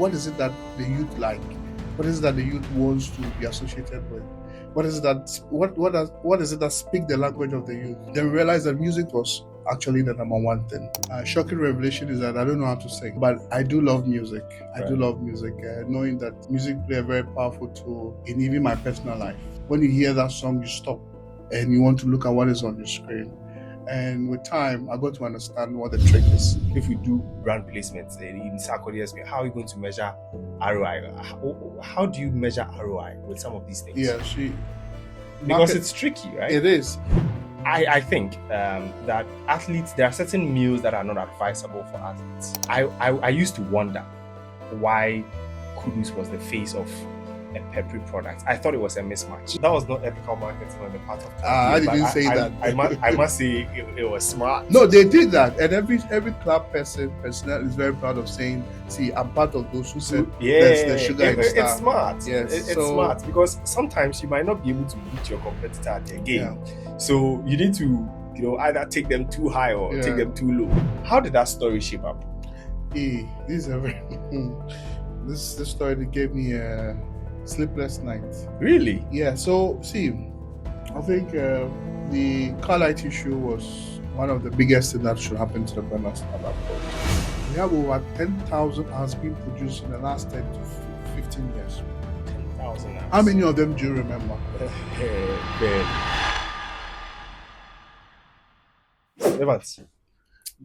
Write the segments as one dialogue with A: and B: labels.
A: what is it that the youth like? What is it that the youth wants to be associated with? What is it that what is it that speak the language of the youth? Then we realized that music was actually the number one thing. Shocking revelation is that I don't know how to sing, but I do love music. I do love music, knowing that music play a very powerful tool in even my personal life. When you hear that song, you stop and you want to look at what is on your screen. And with time, I got to understand what the trick is.
B: If we do brand placements in Sarkodie's, how are you going to measure ROI? How do you measure ROI with some of these things?
A: Yeah,
B: because it's tricky, right?
A: It is.
B: I think that athletes, there are certain meals that are not advisable for athletes. I used to wonder why Kudus was the face of a peppery product. I thought it was a mismatch. That was not ethical marketing on the part of
A: I didn't say that.
B: I must say it was smart.
A: No, they did that, and every club personnel is very proud of saying, "See, I'm part of those who said there's the sugar in the star."
B: It's smart.
A: Yes,
B: it's smart because sometimes you might not be able to beat your competitor at their game, so you need to either take them too high or take them too low. How did that story shape up?
A: This story that gave me a sleepless night.
B: Really?
A: Yeah. So see, I think the car light issue was one of the biggest things that should happen to the banners at that point. We have over 10,000 has been produced in the last 10 to 15 years.
B: 10,000.
A: How many of them do you remember?
B: Evans,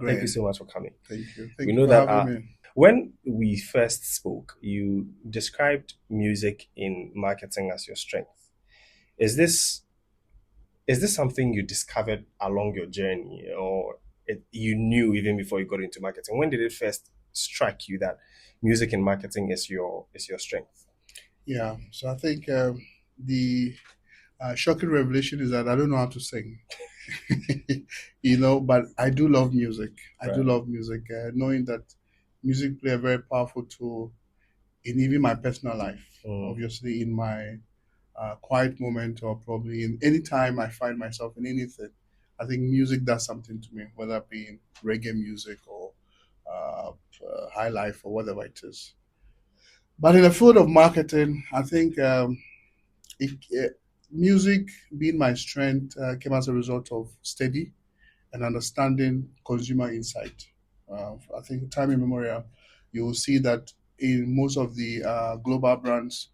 B: thank you so much for coming.
A: Thank you.
B: We know that when we first spoke, you described music in marketing as your strength. Is this something you discovered along your journey, or you knew even before you got into marketing? When did it first strike you that music in marketing is your strength?
A: Yeah. So I think the shocking revelation is that I don't know how to sing. But I do love music. I do love music, knowing that music play a very powerful tool in even my personal life. Obviously, in my quiet moment, or probably in any time I find myself in anything, I think music does something to me, whether it be reggae music or high life or whatever it is. But in the field of marketing, I think music being my strength came as a result of study and understanding consumer insight. I think time immemorial, you will see that in most of the global brands,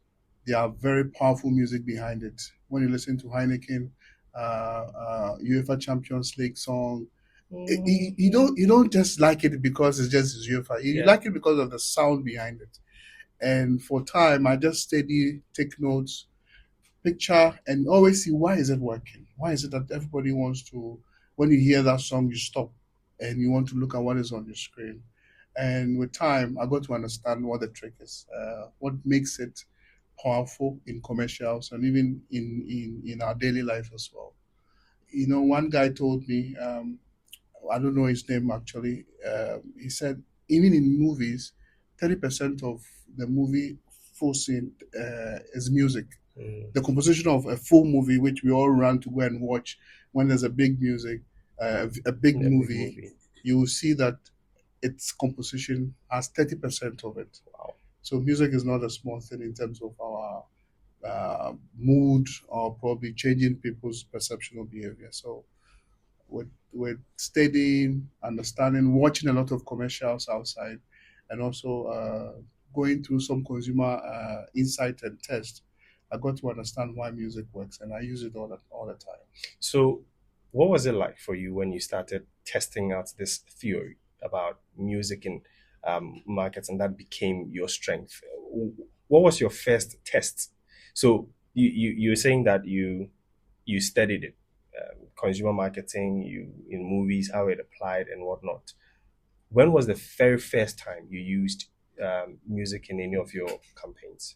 A: there are very powerful music behind it. When you listen to Heineken, UEFA Champions League song, you don't just like it because it's just UEFA. You like it because of the sound behind it. And for time, I just steady take notes, picture, and always see why is it working. Why is it that everybody wants to? When you hear that song, you stop and you want to look at what is on your screen. And with time, I got to understand what the trick is, what makes it powerful in commercials and even in our daily life as well. One guy told me, I don't know his name actually, he said, even in movies, 30% of the movie full scene is music. The composition of a full movie, which we all run to go and watch when there's a big music, a big movie, you will see that its composition has 30% of it.
B: Wow.
A: So music is not a small thing in terms of our mood or probably changing people's perception of behavior. So with studying, understanding, watching a lot of commercials outside, and also going through some consumer insight and test, I got to understand why music works, and I use it all the time.
B: So what was it like for you when you started testing out this theory about music in marketing that became your strength? What was your first test? So you're saying that you studied it, consumer marketing, in movies, how it applied and whatnot. When was the very first time you used music in any of your campaigns?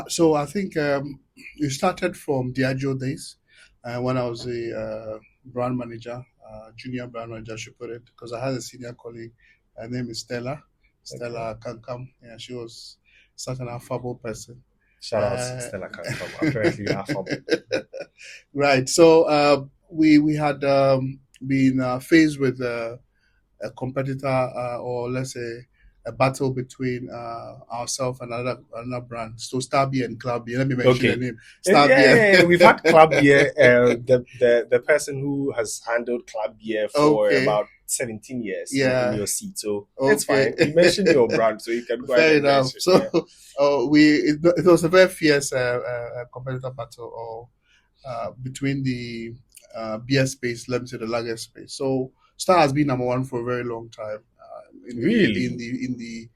A: So I think it started from Diageo days when I was a brand manager, junior brand manager, I should put it, because I had a senior colleague. Her name is Stella. Stella Kankam. Yeah, she was such an affable person.
B: Shout out to Stella Kankam. Apparently affable.
A: Right. So we had been faced with a competitor, or let's say a battle between ourselves and another brand. So Star Beer and Club Beer. Let me mention the
B: Okay.
A: name.
B: Yeah,
A: Star
B: yeah,
A: Beer.
B: yeah, we've had Club Beer. The person who has handled Club Beer for
A: Okay.
B: about 17 years in
A: Yeah.
B: your seat, so it's
A: Okay.
B: fine. You mentioned your brand, so you can go ahead
A: Fair
B: and
A: enough.
B: mention.
A: So
B: Yeah,
A: it was a very fierce competitor battle or between the beer space, let me say the lager space. So Star has been number one for a very long time
B: really.
A: in the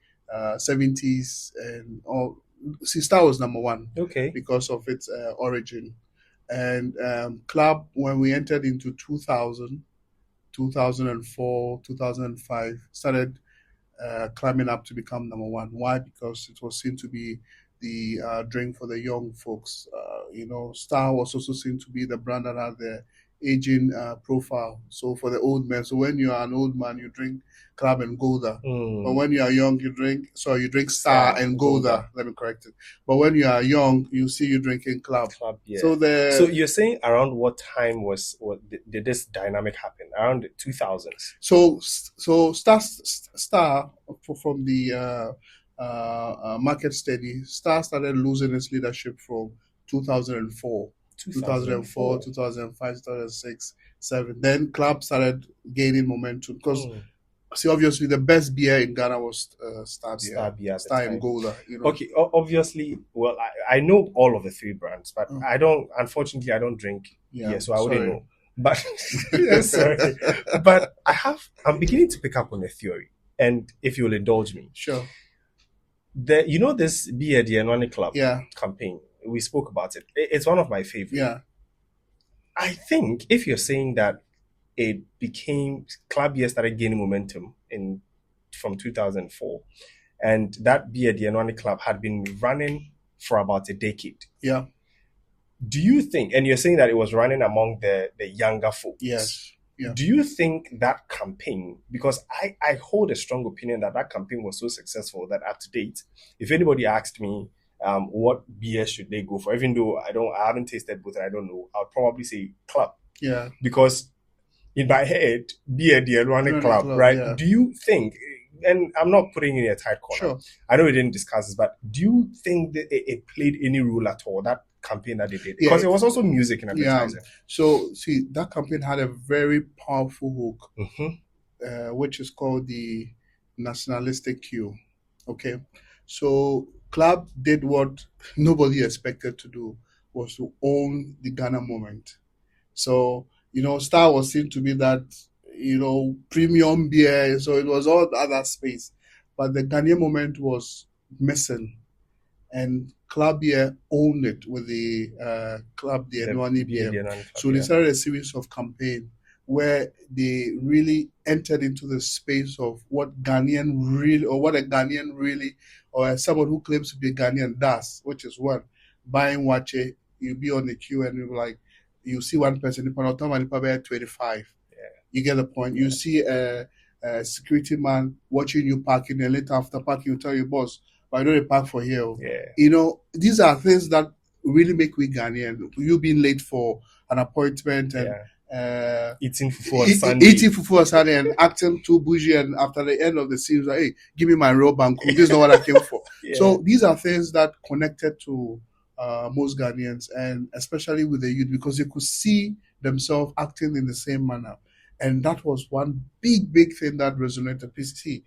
A: 70s and all. See, Star was number one
B: Okay.
A: because of its origin. And Club, when we entered into 2000, 2004, 2005, started climbing up to become number one. Why? Because it was seen to be the drink for the young folks. Star was also seen to be the brand that had the aging profile. So for the old men, so when you are an old man, you drink Club and Golda. But
B: Hmm.
A: when you are young, you drink Star and
B: Golda.
A: Golda. Let me correct it. But when you are young, you see you drinking Club.
B: Club Beer.
A: So
B: So
A: the
B: you're saying around what time did this dynamic happen? Around the 2000s.
A: so Star from the market study, Star started losing its leadership from 2004, 2004,
B: 2004.
A: 2005, 2006, 7. Then Club started gaining momentum because
B: Hmm.
A: see, obviously the best beer in Ghana was Star
B: Star
A: Beer,
B: Beer at the
A: Star and
B: time.
A: Golda.
B: Okay, obviously, well, I know all of the three brands, but
A: Oh,
B: unfortunately, I don't drink
A: yeah,
B: beer, so I wouldn't
A: sorry.
B: know. But, yeah, sorry. But I'm beginning to pick up on a theory. And if you'll indulge me,
A: Sure.
B: this Beer the Anwani Club
A: Yeah,
B: campaign, we spoke about it. It's one of my favorite.
A: yeah,
B: I think if you're saying that it became Club Beer started gaining momentum in from 2004, and that Beer the Anwani Club had been running for about a decade.
A: yeah,
B: Do you think, and you're saying that it was running among the younger folks,
A: yes, yeah,
B: do you think that campaign, because I hold a strong opinion that that campaign was so successful that up to date, if anybody asked me what beer should they go for, even though I haven't tasted both and I don't know, I'll probably say Club,
A: yeah.
B: because in my head, beer the Ironic
A: Running
B: Club,
A: Club,
B: right?
A: yeah,
B: Do you think, and I'm not putting you in a tight corner,
A: sure.
B: I know we didn't discuss this, but do you think that it played any role at all, that campaign that they did?
A: Yeah,
B: Because it was also music and
A: yeah.
B: advertising.
A: So see, that campaign had a very powerful hook,
B: Mm-hmm.
A: which is called the nationalistic cue. Okay, so Club did what nobody expected to do, was to own the Ghana moment. So Star was seen to be that premium beer, so it was all the other space, but the Ghanaian moment was missing, and Club Beer owned it with the Club the
B: The
A: Enwani
B: beer
A: Beer.
B: the Ironic Club,
A: So they
B: yeah.
A: started a series of campaign where they really entered into the space of what Ghanaian really, or what a Ghanaian really, or someone who claims to be a Ghanaian does, which is one, buying wache, you be on the queue and you like, you see one person, 25. You get the point. You see a security man watching you parking, and later after parking, you tell your boss, "But I don't park for here."
B: Yeah.
A: These are things that really make we Ghanaian. You being late for an appointment and
B: Eating fufu on
A: eating
B: Sunday.
A: fufu on Sunday and acting too bougie, and after the end of the scene, like, hey, give me my real banku. This is not what I came for.
B: Yeah.
A: So these are things that connected to most Ghanaians, and especially with the youth, because they could see themselves acting in the same manner. And that was one big thing that resonated. See,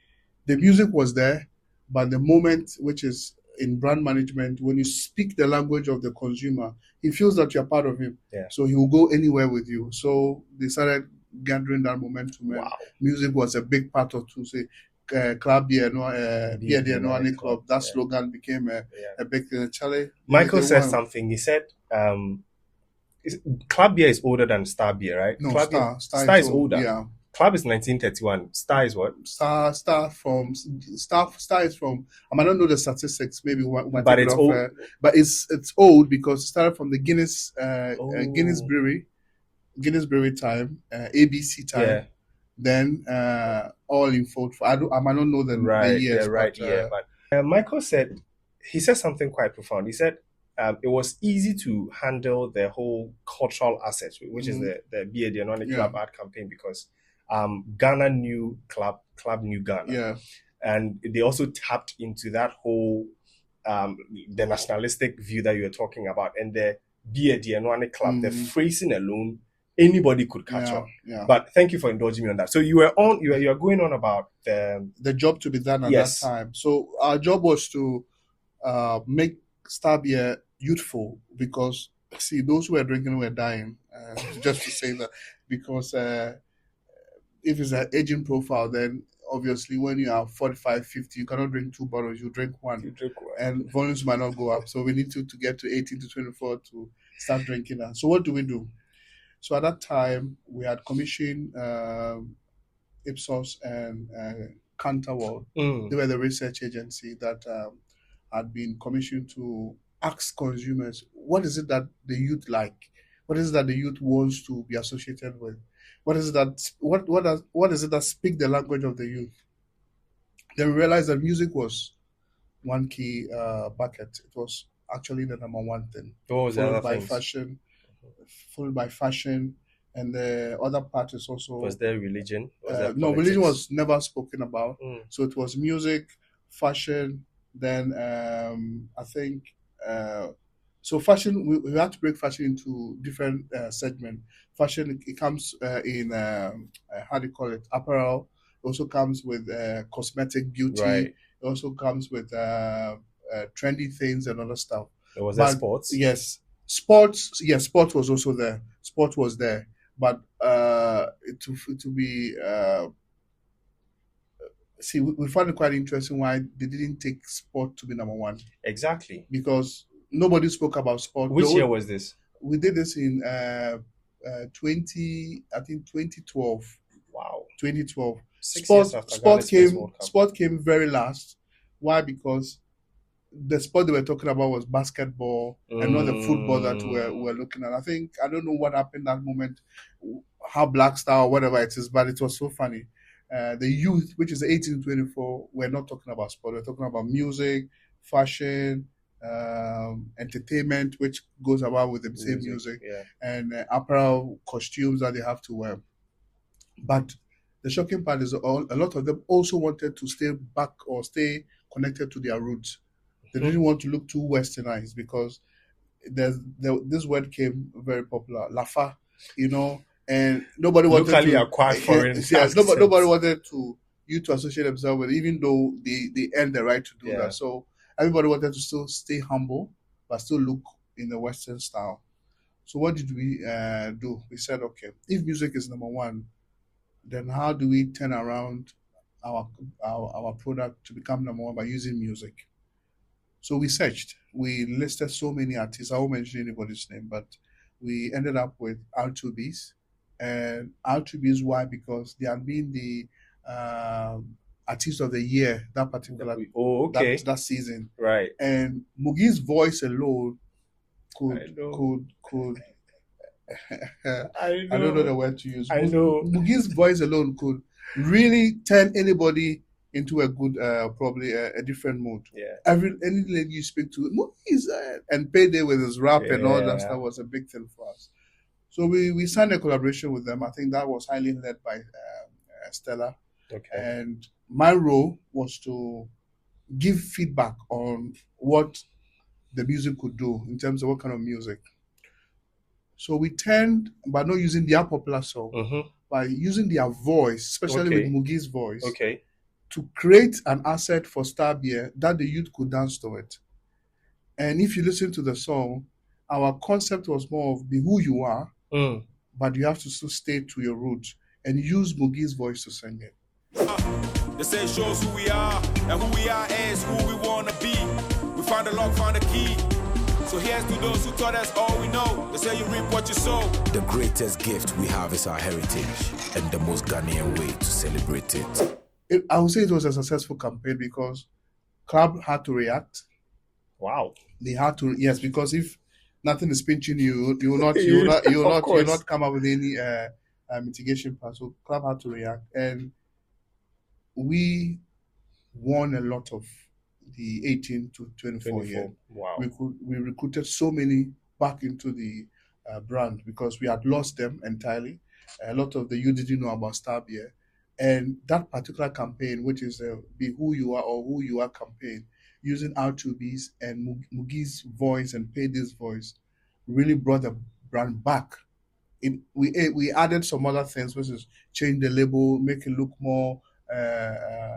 A: the music was there, but the moment, which is in brand management, when you speak the language of the consumer, he feels that you're part of him.
B: Yeah.
A: So he will go anywhere with you. So they started gathering that momentum, and
B: Wow.
A: music was a big part of to say Club Beer
B: Beer the
A: the
B: Ironic
A: Club.
B: Club.
A: That
B: Yeah.
A: slogan became
B: Yeah.
A: a big thing. Charlie,
B: Michael
A: they
B: said
A: won.
B: something. He said, Club Beer is older than Star Beer, right?
A: No,
B: Club Beer,
A: Star
B: Star is
A: old,
B: older.
A: yeah.
B: Club is 1931. Star is what?
A: Star is from. I don't know the statistics. Maybe we might
B: But
A: take it
B: it's
A: off.
B: old.
A: But it's old because it started from the Guinness
B: Oh.
A: Guinness Brewery time, ABC time.
B: Yeah.
A: Then all in fold. I don't know the
B: Right.
A: years,
B: The right
A: but
B: year. But Michael said, he said something quite profound. He said, it was easy to handle the whole cultural asset, which is the Beer the Anwani
A: yeah,
B: Club ad campaign, because Ghana knew Club knew Ghana.
A: yeah,
B: and they also tapped into that whole the nationalistic view that you were talking about, and the Be a Dianuane Club, the phrasing alone, anybody could catch
A: Yeah,
B: on.
A: yeah.
B: But thank you for indulging me on that. So you were going on about
A: The job to be done at
B: yes.
A: that time. So our job was to make Star Beer youthful, because see, those who were drinking were dying. Just to say that, because if it's an aging profile, then obviously when you are 45, 50, you cannot drink two bottles, you drink one.
B: You drink one.
A: And volumes might not go up. So we need to get to 18 to 24 to start drinking that. So what do we do? So at that time, we had commissioned Ipsos and Canterworld. They were the research agency that had been commissioned to ask consumers, what is it that the youth like? What is it that the youth wants to be associated with? What is it that what is it that speak the language of the youth? Then we realized that music was one key bucket. It was actually the number one thing,
B: What was the
A: followed
B: other
A: by
B: things?
A: fashion, and the other part is also
B: Was there religion? Was there
A: no,
B: politics?
A: religion was never spoken about.
B: Mm.
A: So it was music, fashion, then I think so fashion, we had to break fashion into different segments. Fashion, it comes in how do you call it, apparel. It also comes with cosmetic beauty.
B: Right.
A: It also comes with trendy things and other stuff.
B: Was there sports?
A: Yes, sports. Yes, sport was also there. Sport was there, but to be see, we found it quite interesting why they didn't take sport to be number one,
B: Exactly.
A: because nobody spoke about sport.
B: Which year was this?
A: We did this in 2012.
B: Wow.
A: 2012.
B: 6 years after Ghana's first World Cup.
A: Sport came very last. Why? Because the sport they were talking about was basketball and not the football that we're looking at. I don't know what happened that moment, how Black Star or whatever it is, but it was so funny. The youth, which is 18 to 24, we're not talking about sport. We're talking about music, fashion, entertainment, which goes about with the same music,
B: yeah.
A: and apparel, costumes that they have to wear. But the shocking part is a lot of them also wanted to stay back or stay connected to their roots. They didn't want to look too westernized, because this word came very popular, lafa, and nobody wanted
B: locally
A: to
B: acquired foreign.
A: yes, nobody wanted you to associate themselves with, even though they earned the right to do that. So everybody wanted to still stay humble, but still look in the Western style. So what did we do? We said, okay, if music is number one, then how do we turn around our product to become number one by using music? So we searched. We listed so many artists. I won't mention anybody's name, but we ended up with R2Bs. And R2Bs, why? Because they had been the artist of the year that particular that season.
B: Right.
A: And Mugi's voice alone could I don't know the word to use.
B: I know.
A: Mugi's voice alone could really turn anybody into a good, probably a different mood.
B: Yeah.
A: Any lady you speak to, Mugi's and Payday with his rap and all that stuff was a big thing for us. So we signed a collaboration with them. I think that was highly led by Stella.
B: Okay.
A: And my role was to give feedback on what the music could do in terms of what kind of music. So we turned, by not using their popular song, by using their voice, especially with Mugi's voice, to create an asset for Star Beer that the youth could dance to it. And if you listen to the song, our concept was more of be who you are, but you have to still stay to your roots and use Mugi's voice to sing it.
C: They say it shows who we are, and who we are is who we want to be. We found the lock, found the key. So here's to those who taught us all we know. They say you reap what you sow.
D: The greatest gift we have is our heritage, and the most Ghanaian way to celebrate it.
A: I would say it was a successful campaign because club had to react.
B: Wow.
A: They had to, yes, because if nothing is pinching you, you will not come up with any mitigation plan. So club had to react, and we won a lot of the 18 to 24 year.
B: Wow.
A: We recruited so many back into the brand because we had lost them entirely. A lot of the youth didn't know about Star Beer, And that particular campaign, which is Be Who You Are or Who You Are campaign, using R2B's and Mugi's voice and Payde's voice, really brought the brand back. We added some other things, which is change the label, make it look more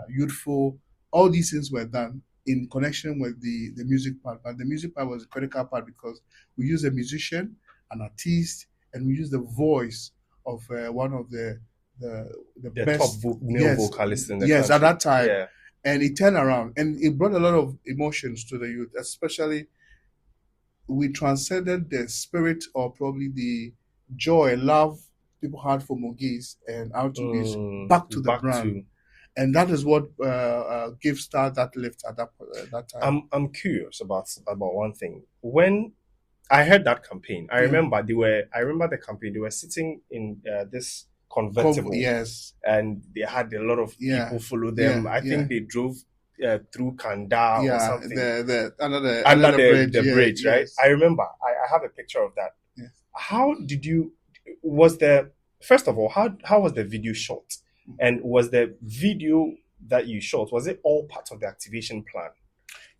A: youthful. All these things were done in connection with the music part, but the music part was a critical part because we use a musician, an artist, and we use the voice of one of the
B: The
A: best
B: male
A: yes,
B: vocalist in the
A: yes
B: country.
A: at that time.
B: Yeah.
A: And it turned around and it brought a lot of emotions to the youth, especially we transcended the spirit or probably the joy, love people had for Mogis and R2B's back to the brand. And that is what gave Star that lift at that time.
B: I'm curious about one thing. When I heard that campaign, I remember the campaign. They were sitting in this convertible,
A: yes,
B: and they had a lot of people follow them. I think they drove through Kanda or something.
A: Under
B: the bridge, right?
A: Yes.
B: I remember. I have a picture of that.
A: Yes.
B: How did you? First of all, how was the video shot? And was the video that you shot, was it all part of the activation plan?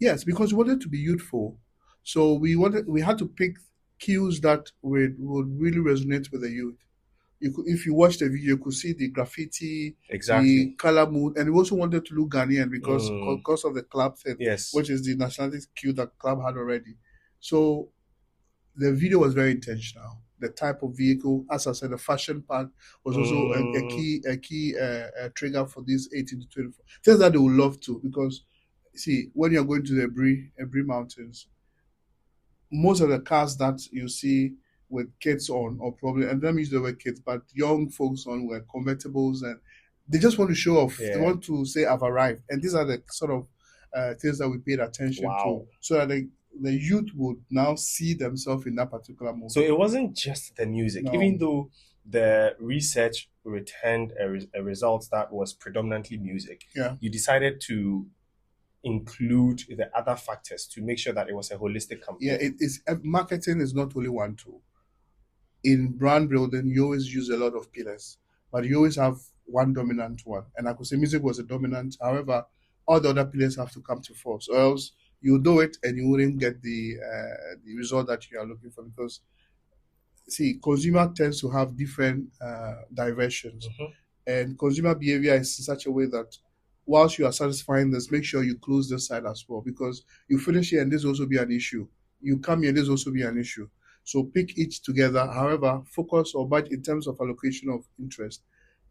A: Yes, because we wanted to be youthful. So we had to pick cues that would really resonate with the youth. If you watch the video, you could see the graffiti, the color mood, and we also wanted to look Ghanaian because of the club thing, which is the nationality cue that club had already. So the video was very intentional. The type of vehicle, as I said, the fashion part was also a key trigger for these 18 to 24 things that they would love to. Because see, when you're going to the Ebri Mountains, most of the cars that you see with kids on, or probably, and let me use the word kids, but young folks on were convertibles, and they just want to show off. They want to say, "I've arrived," and these are the sort of things that we paid attention to, so that the youth would now see themselves in that particular moment.
B: So it wasn't just the music, even though the research returned a result that was predominantly music.
A: Yeah,
B: you decided to include the other factors to make sure that it was a holistic campaign.
A: Yeah, marketing is not only one tool. In brand building, you always use a lot of pillars, but you always have one dominant one. And I could say music was a dominant. However, all the other pillars have to come to force, or else you do it and you wouldn't get the result that you are looking for. Because, see, consumer tends to have different diversions. And consumer behavior is in such a way that whilst you are satisfying this, make sure you close this side as well, because you finish here and this will also be an issue. You come here, this will also be an issue. So pick each together. However, focus or budget in terms of allocation of interest.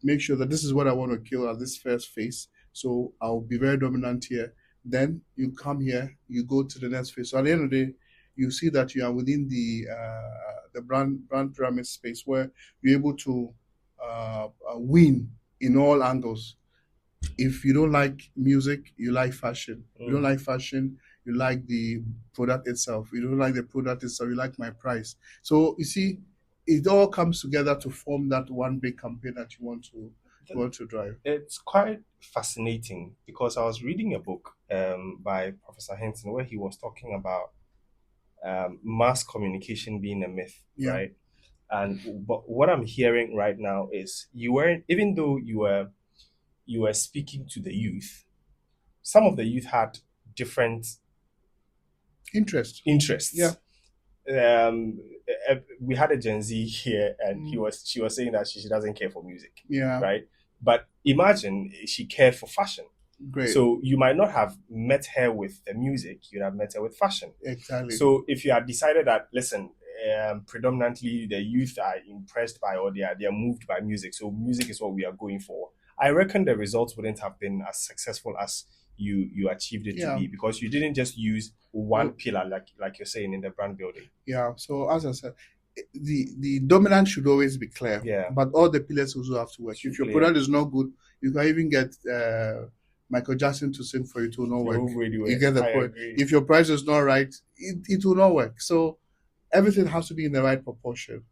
A: Make sure that this is what I want to kill at this first phase. So I'll be very dominant here. Then you come here, you go to the next phase. So at the end of the day, you see that you are within the brand pyramid space where you're able to win in all angles. If you don't like music, you like fashion. You don't like fashion, you like the product itself. You don't like the product itself, you like my price. So you see, it all comes together to form that one big campaign that you want to drive.
B: It's quite fascinating because I was reading a book by Professor Henson where he was talking about mass communication being a myth, right? But what I'm hearing right now is even though you were speaking to the youth, some of the youth had different interests.
A: Yeah.
B: We had a Gen Z here, and she was saying that she doesn't care for music.
A: Yeah.
B: Right. But imagine she cared for fashion.
A: Great.
B: So you might not have met her with the music; you'd have met her with fashion.
A: Exactly.
B: So if you had decided that, listen, predominantly the youth are impressed by, or they are moved by music, so music is what we are going for, I reckon the results wouldn't have been as successful as you achieved it to be, because you didn't just use one pillar like you're saying in the brand building.
A: Yeah. So as I said, the dominant should always be clear.
B: Yeah.
A: But all the pillars also have to work. If your product is not good, you can even get Michael Jackson to sing for you, it will not work. You get the point. If your price is not right, it will not work. So everything has to be in the right proportion.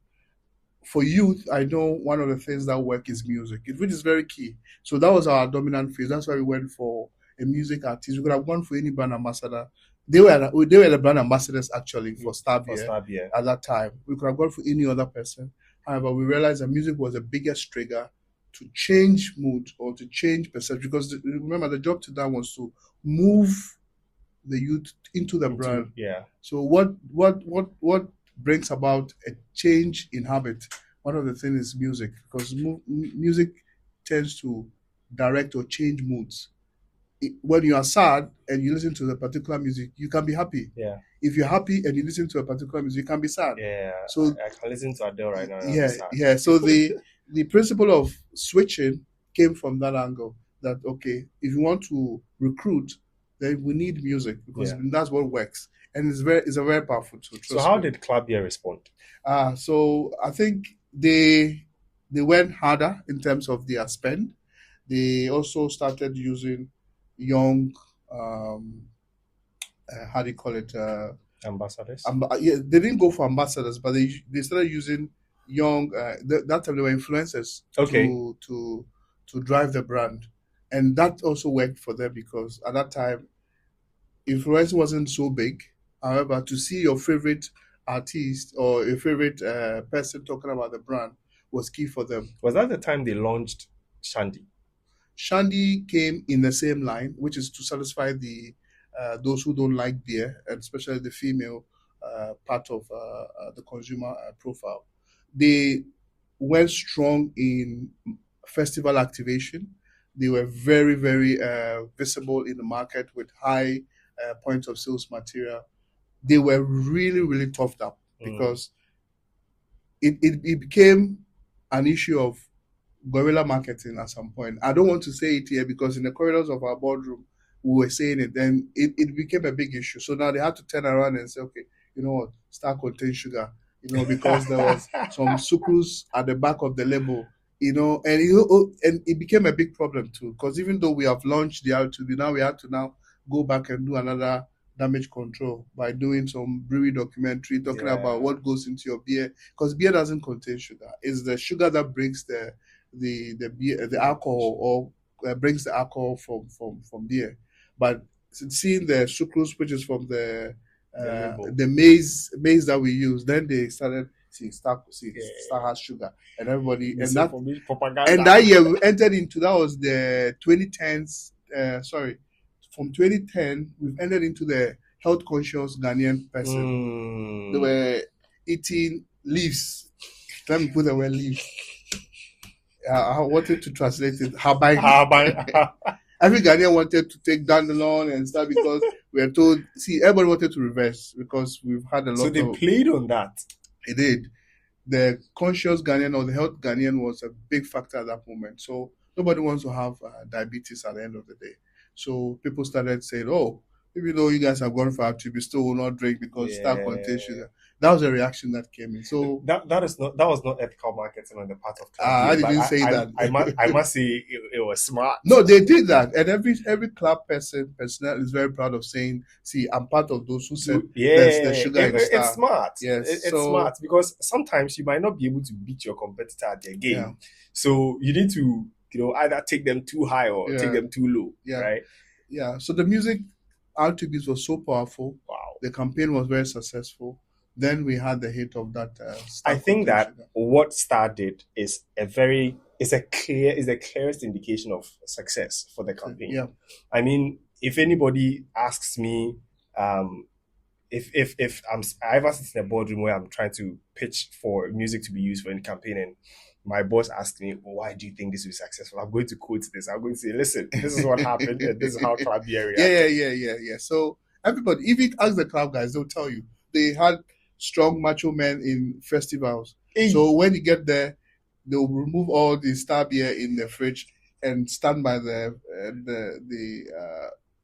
A: For youth, I know one of the things that work is music, which is very key. So that was our dominant phase. That's why we went for a music artist. We could have gone for any brand ambassador. They were the brand ambassadors actually for Star Beer at that time. We could have gone for any other person. However, we realized that music was the biggest trigger to change mood or to change perception, because remember the job to that was to move the youth into the brand.
B: Yeah.
A: So what brings about a change in habit? One of the things is music, because music tends to direct or change moods. When you are sad and you listen to the particular music, you can be happy.
B: Yeah.
A: If you're happy and you listen to a particular music, you can be sad.
B: Yeah.
A: So
B: I can listen to Adele right now.
A: Yeah. So the principle of switching came from that angle. That okay, if you want to recruit, then we need music, because that's what works, and it's a very powerful tool.
B: So how did Club Year respond?
A: So I think they went harder in terms of their spend. They also started using young, how do you call it?
B: Ambassadors.
A: Yeah, they didn't go for ambassadors, but they started using young. That time they were influencers.
B: Okay.
A: To drive the brand, and that also worked for them, because at that time, influence wasn't so big. However, to see your favorite artist or your favorite person talking about the brand was key for them.
B: Was that the time they launched Shandy?
A: Shandy came in the same line, which is to satisfy those who don't like beer, and especially the female part of the consumer profile. They went strong in festival activation. They were very, very visible in the market with high points of sales material. They were really, really toughed up, because it became an issue of guerrilla marketing at some point. I don't want to say it here, because in the corridors of our boardroom, we were saying it, then it became a big issue. So now they had to turn around and say, okay, you know what, Star contains sugar, because there was some sucrose at the back of the label, and it became a big problem too, because even though we have launched the R2B, now we have to go back and do another damage control by doing some brewery documentary talking about what goes into your beer, because beer doesn't contain sugar. It's the sugar that brings the beer, the alcohol, or brings the alcohol from beer. But seeing the sucrose, which is from the maize that we use, then they started Star has sugar, and everybody, and that year we entered into, that was the 2010s. From 2010 we've entered into the health conscious Ghanaian person. They were eating leaves. Let me put the word leaves. I wanted to translate it. Habai. Every Ghanaian wanted to take dandelion and stuff, because we were told. See, everybody wanted to reverse, because we've had a lot.
B: So they played on that.
A: It did. The conscious Ghanaian or the health Ghanaian was a big factor at that moment. So nobody wants to have diabetes at the end of the day. So people started saying, "Oh, even though you guys have gone for R2B, we still will not drink because Star contains sugar." That was a reaction that came in. So
B: that was not ethical marketing on the part of club.
A: I didn't say that.
B: I must say it was smart.
A: No, they did that, and every club personnel is very proud of saying, "See, I'm part of those who said there's the sugar in Star."
B: It's smart.
A: Yes,
B: it's smart, because sometimes you might not be able to beat your competitor at their game.
A: Yeah.
B: So you need to either take them too high or take them too low.
A: Yeah.
B: Right.
A: Yeah. So the music R2Bs was so powerful.
B: Wow.
A: The campaign was very successful. Then we had the hit of that.
B: I think that what Star did is the clearest indication of success for the campaign.
A: Yeah.
B: I mean, if anybody asks me, if I ever sit in a boardroom where I'm trying to pitch for music to be used for any campaign, and my boss asks me, why do you think this will be successful? I'm going to quote this. I'm going to say, listen, this is what happened, and this is how Club Year reacted.
A: Yeah. So everybody, if you ask the club guys, they'll tell you they had strong macho men in festivals.
B: Hey.
A: So when you get there, they'll remove all the Star beer in the fridge and stand by the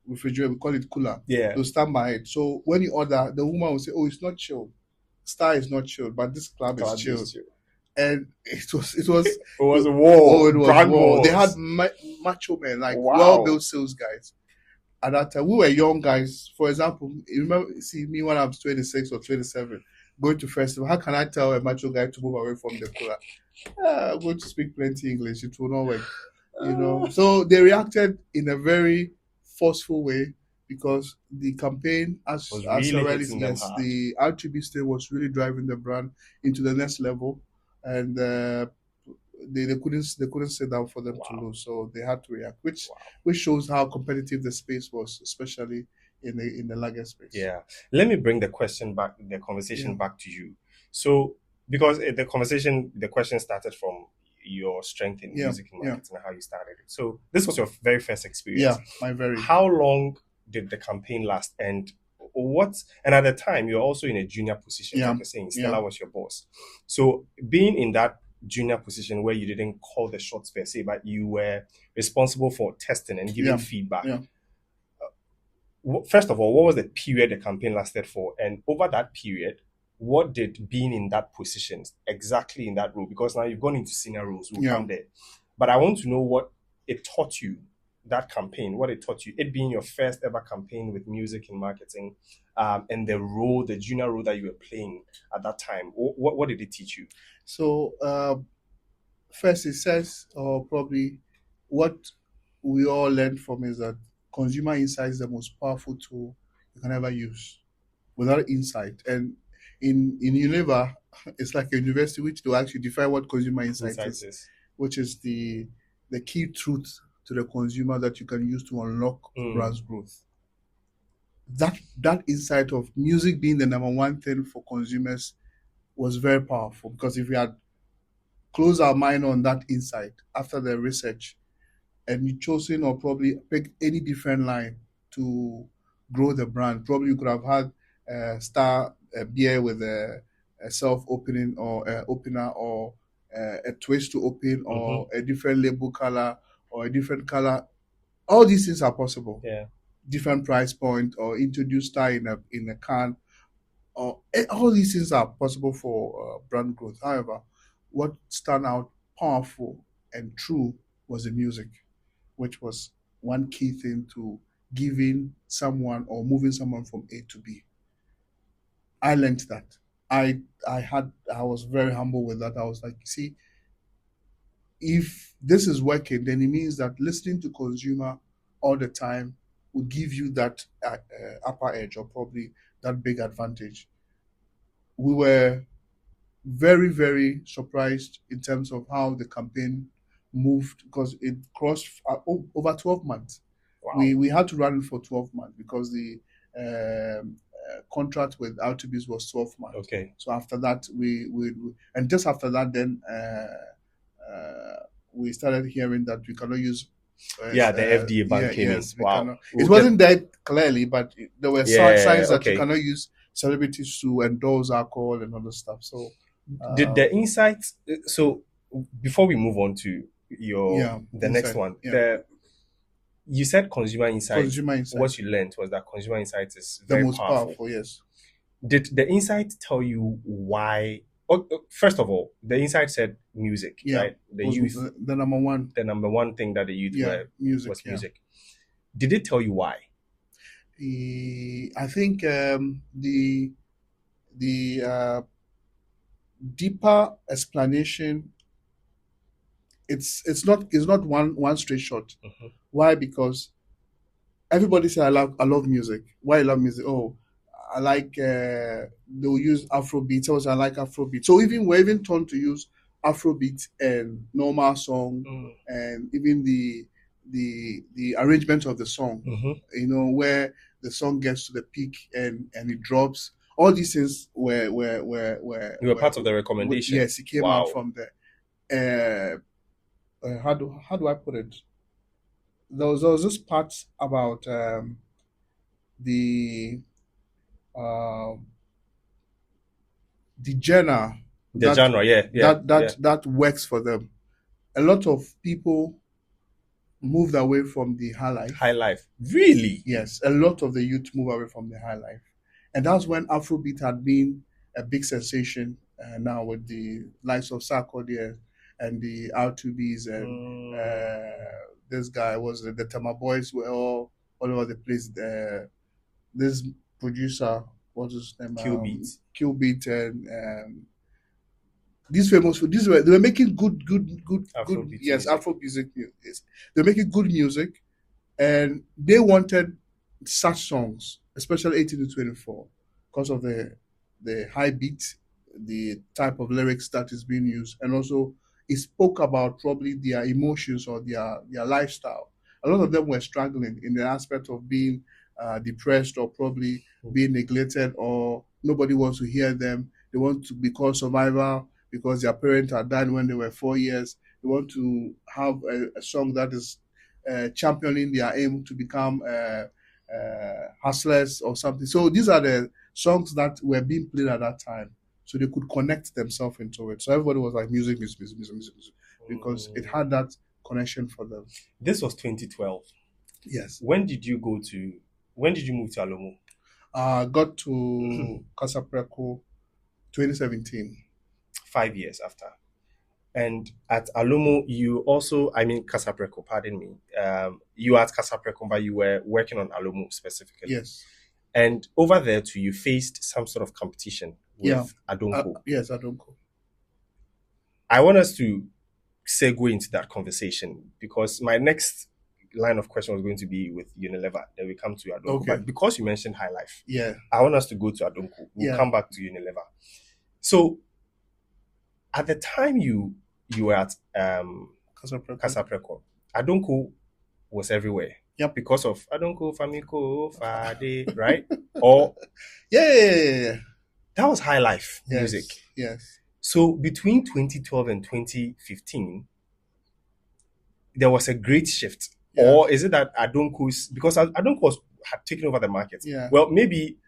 A: refrigerator. We call it cooler.
B: Yeah.
A: They'll stand by it. So when you order, the woman will say, "Oh, it's not chilled. Star is not chilled, but this club is chilled." And it was
B: it was a war.
A: Oh, it was a war. They had macho men, like well-built sales guys. At that time, we were young guys. For example, you remember, see me when I was 26 or 27, going to festival. How can I tell a macho guy to move away from the cooler? I'm going to speak plenty English. It will not work, So they reacted in a very forceful way, because the campaign, as already said, the R2B still was really driving the brand into the next level. And they couldn't sit down for them to
B: Wow.
A: lose, so they had to react, which
B: Wow.
A: which shows how competitive the space was, especially in the lager space.
B: Yeah. Let me bring the conversation
A: Yeah.
B: back to you. So, because the question started from your strength in
A: Yeah,
B: music and
A: yeah.
B: marketing and how you started it. So, this was your very first experience.
A: Yeah, my very.
B: How long did the campaign last? And at the time, you're also in a junior position,
A: Yeah,
B: like you're saying, Stella
A: yeah.
B: was your boss. So, being in that junior position where you didn't call the shots per se, but you were responsible for testing and giving
A: Yeah,
B: feedback.
A: yeah.
B: First of all, what was the period the campaign lasted for? And over that period, what did being in that position, exactly in that role, because now you've gone into senior roles, we'll
A: Yeah.
B: come there. But I want to know what it taught you, that campaign, what it taught you, it being your first ever campaign with music and marketing, and the junior role that you were playing at that time. What did it teach you?
A: So first, it says, or probably what we all learned from is that consumer insight is the most powerful tool you can ever use. Without insight, and in Unilever, it's like a university which to actually define what consumer insight
B: Insights
A: is,
B: is.
A: which is the key truth to the consumer that you can use to unlock brand's growth. That insight of music being the number one thing for consumers was very powerful, because if we had closed our mind on that insight after the research and you chosen or probably picked any different line to grow the brand, probably you could have had Star Beer with a self-opening or opener, or a twist to open, or a different label color, or a different color. All these things are possible.
B: Yeah.
A: Different price point, or introduce Star in a can, or all these things are possible for brand growth. However, what stand out powerful and true was the music, which was one key thing to giving someone or moving someone from A to B. I learned that. I was very humble with that. I was like, see, if this is working, then it means that listening to consumer all the time will give you that upper edge, or probably that big advantage. We were very, very surprised in terms of how the campaign moved, because it crossed over 12 months.
B: Wow.
A: We had to run it for 12 months because the contract with Altubi's was 12 months.
B: Okay.
A: So after that, and just after that, then we started hearing that we cannot use.
B: The FDA ban came in. Wow.
A: It wasn't that clearly, but there were signs that
B: okay.
A: you cannot use celebrities to endorse alcohol and other stuff. So
B: did the insights? So before we move on to the next one, you said consumer insights.
A: Consumer insight.
B: What you learned was that consumer insights is
A: the
B: very
A: most powerful. Yes.
B: Did the insight tell you why? First of all, the insight said music, right? The youth,
A: the number one
B: thing that the youth were
A: music,
B: was music. Did it tell you why?
A: I think the deeper explanation. It's not one straight shot.
B: Mm-hmm.
A: Why? Because everybody say I love music. Why I love music? Oh, I like they'll use Afrobeats. Also, I like Afrobeats. So we're even turned to use Afrobeats and normal song, and even the arrangement of the song.
B: Mm-hmm.
A: Where the song gets to the peak and it drops. All these things were
B: you were part of the recommendation.
A: Yes, it came out from there. How do I put it? There was this part about the genre.
B: The genre, yeah.
A: That works for them. A lot of people moved away from the high life.
B: High life, really?
A: Yes, a lot of the youth move away from the high life, and that's when Afrobeat had been a big sensation. Now with the likes of Sarkodie and the R2Bs and this guy was the Tama Boys were all over the place. This producer, what's his name? Qbeat and these they were making good
B: Afrobeat
A: yes, Afro music. Yes. They were making good music, and they wanted such songs, especially 18 to 24, because of the high beat, the type of lyrics that is being used, and also it spoke about probably their emotions or their lifestyle. A lot of them were struggling in the aspect of being depressed or probably being neglected, or nobody wants to hear them. They want to be called survivor because their parents had died when they were 4 years. They want to have a song that is championing their aim to become hustlers or something. So these are the songs that were being played at that time, so they could connect themselves into it. So everybody was like music, music, music, music, music, music, because it had that connection for them.
B: This was 2012.
A: Yes.
B: When did you move to Alomo?
A: Got to Kasapreko 2017.
B: 5 years after. And at Alomo, you also, Kasapreko, pardon me. You were at Kasapreko, but you were working on Alomo specifically.
A: Yes.
B: And over there too, you faced some sort of competition with Adonko.
A: Yes, Adonko.
B: I want us to segue into that conversation because my next line of question was going to be with Unilever. Then we come to Adonko.
A: Okay.
B: But because you mentioned High Life,
A: I
B: want us to go to Adonko. We'll come back to Unilever. So at the time you were at Kasapreko, Adonko was everywhere.
A: Yep.
B: Because of Adonko, Famiko, Fade, right? Or
A: yeah.
B: That was High Life music.
A: Yes.
B: So between 2012 and 2015, there was a great shift. Yeah. Or is it that Adonko's, because Adonko had taken over the market?
A: Yeah.
B: Well, maybe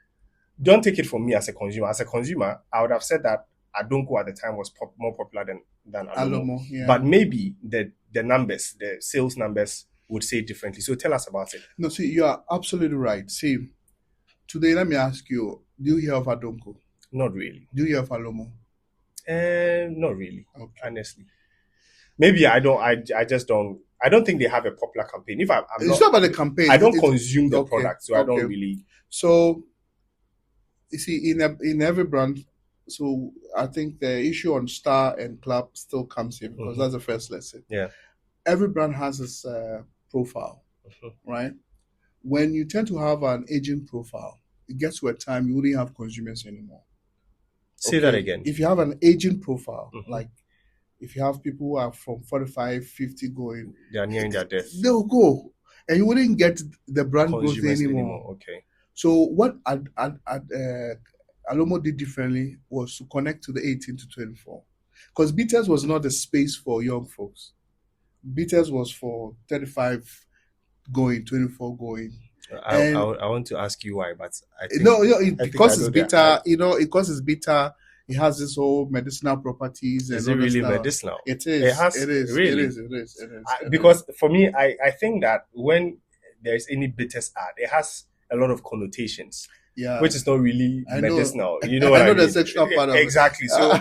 B: don't take it from me as a consumer. As a consumer, I would have said that Adonko at the time was more popular than Alomo.
A: Yeah.
B: But maybe the numbers, the sales numbers would say differently. So tell us about it.
A: No, see, you are absolutely right. See, today, let me ask you, do you hear of Adonko?
B: Not really.
A: Do you hear of Alomo?
B: Not really,
A: okay.
B: Honestly. Maybe I don't. I just don't. I don't think they have a popular campaign. If I'm
A: it's not about the campaign.
B: I don't consume the product, so I don't really.
A: So, you see, in every brand, so I think the issue on Star and Club still comes here because that's the first lesson.
B: Yeah.
A: Every brand has its profile, right? When you tend to have an aging profile, it gets to a time you wouldn't have consumers anymore.
B: Say that again.
A: If you have an aging profile, like if you have people who are from 45, 50 going,
B: they are nearing their death.
A: They'll go. And you wouldn't get the brand growth anymore.
B: Okay.
A: So what Alomo did differently was to connect to the 18 to 24. Because Bitters was not a space for young folks. Bitters was for 35 going, 24 going.
B: I want to ask you why, but I think
A: because it's bitter. Because it's bitter, it has this whole medicinal properties.
B: Is it really medicinal?
A: It is. It is.
B: Really?
A: It is.
B: Because for me, I think that when there's any bitters add, it has a lot of connotations.
A: Yeah.
B: Which is not really medicinal. You know
A: I
B: what
A: know the sexual part of it.
B: Exactly. So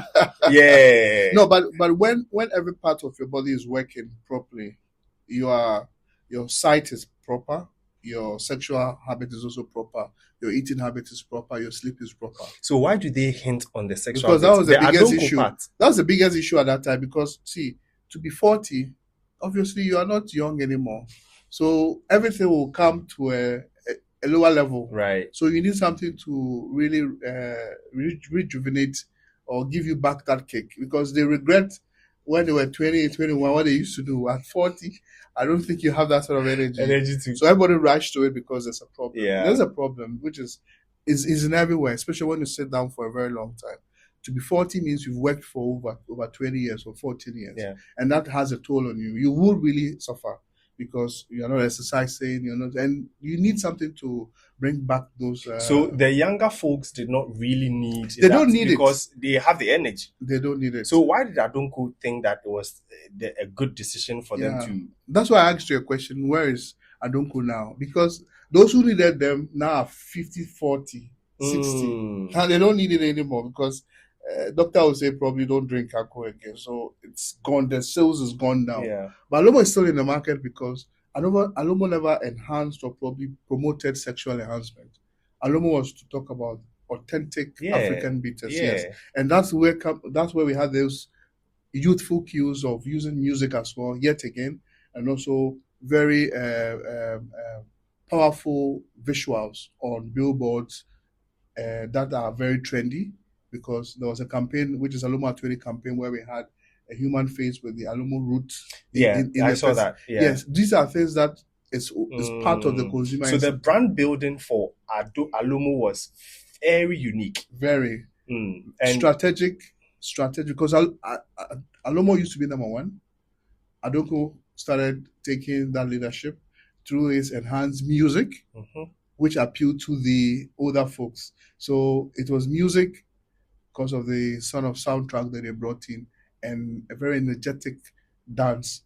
B: yeah.
A: No, but when every part of your body is working properly, your sight is proper. Your sexual habit is also proper. Your eating habit is proper. Your sleep is proper.
B: So why do they hint on the sexual?
A: Because that was the biggest issue. That was the biggest issue at that time. Because see, to be 40, obviously you are not young anymore. So everything will come to a lower level.
B: Right.
A: So you need something to really rejuvenate or give you back that kick, because they regret when they were 20, 21, what they used to do. At 40, I don't think you have that sort of energy.
B: Too.
A: So everybody rushed to it because there's a problem.
B: Yeah.
A: There's a problem, which is in everywhere, especially when you sit down for a very long time. To be 40 means you've worked for over 20 years or 14 years.
B: Yeah.
A: And that has a toll on you. You will really suffer because you're not exercising, and you need something to bring back those.
B: So the younger folks did not really need.
A: They don't need
B: because they have the energy.
A: They don't need it.
B: So why did Adonko think that it was a good decision for them to?
A: That's why I asked you a question. Where is Adonko now? Because those who needed them now are 50, 40, 60. Now they don't need it anymore because doctor will say probably don't drink alcohol again. So it's gone. The sales is gone down.
B: Yeah.
A: But Alomo is still in the market because Alomo never enhanced or probably promoted sexual enhancement. Alomo was to talk about authentic African bitters.
B: Yeah.
A: Yes. And that's where we had those youthful cues of using music as well, yet again, and also very powerful visuals on billboards that are very trendy. Because there was a campaign, which is Alomo 20 campaign, where we had a human face with the Alomo root.
B: Yeah, I
A: the
B: saw that. Yeah.
A: Yes, these are things that is part of the consumer.
B: So the brand building for Alomo was very unique.
A: Very
B: And
A: strategic, because Alomo used to be number one. Adonko started taking that leadership through his enhanced music, which appealed to the older folks. So it was music because of the sort of soundtrack that they brought in and a very energetic dance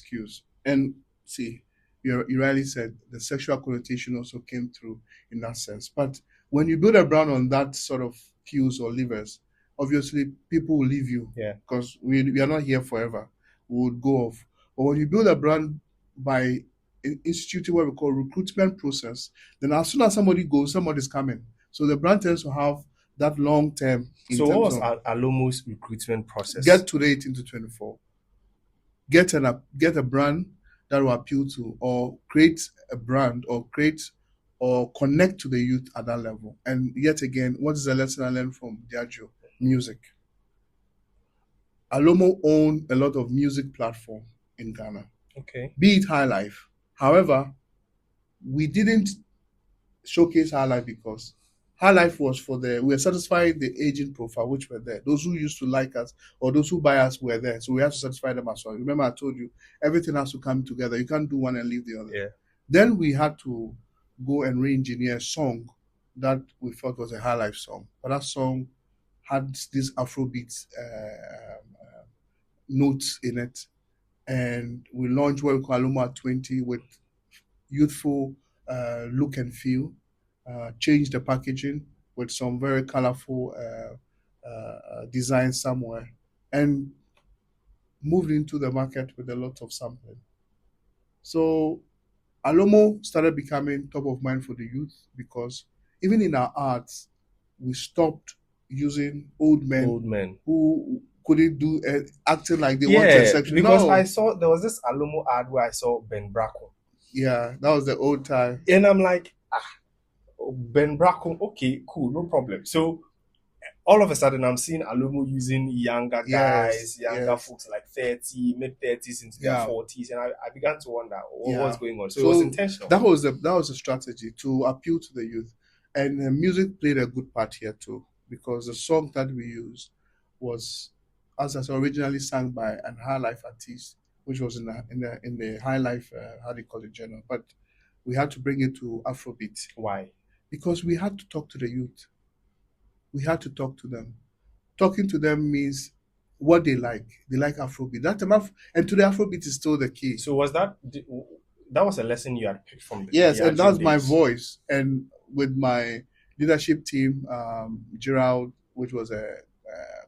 A: cues. And see, you rightly said the sexual connotation also came through in that sense. But when you build a brand on that sort of cues or levers, obviously people will leave you.
B: Yeah.
A: Because we are not here forever. We would go off. But when you build a brand by instituting what we call recruitment process, then as soon as somebody goes, somebody's coming. So the brand tends to have that long term.
B: So what was Alomo's recruitment process?
A: Get to the 18 to 24. Get a brand that will appeal to, or create a brand, or connect to the youth at that level. And yet again, what is the lesson I learned from Diageo? Music. Alomo owned a lot of music platform in Ghana.
B: Okay.
A: Be it High Life. However, we didn't showcase High Life because High Life was we were satisfying the aging profile, which were there. Those who used to like us or those who buy us were there. So we have to satisfy them as well. Remember, I told you, everything has to come together. You can't do one and leave the other.
B: Yeah.
A: Then we had to go and re-engineer a song that we felt was a High Life song. But that song had these Afrobeats notes in it. And we launched what we call Alomo at 20 with youthful look and feel. Changed the packaging with some very colorful design somewhere, and moved into the market with a lot of sampling. So Alomo started becoming top of mind for the youth because even in our arts, we stopped using old men who couldn't do acting like they wanted section.
B: Because I saw there was this Alomo ad where I saw Ben Bracco.
A: Yeah, that was the old time.
B: And I'm like, Ben Bracco, okay, cool, no problem. So all of a sudden I'm seeing Alomo using younger guys, folks like 30, mid-30s into their 40s, and I began to wonder what was going on. So it was intentional.
A: That was a strategy to appeal to the youth. And music played a good part here too, because the song that we used was, as I said, originally sung by an High Life artist, which was in the High Life, how do you call it, journal. But we had to bring it to Afrobeat.
B: Why?
A: Because we had to talk to the youth. We had to talk to them. Talking to them means what they like. They like Afrobeat. And today Afrobeat is still the key.
B: So was that was a lesson you had picked from the
A: Yes, and that's my voice. And with my leadership team, Gerald, which was a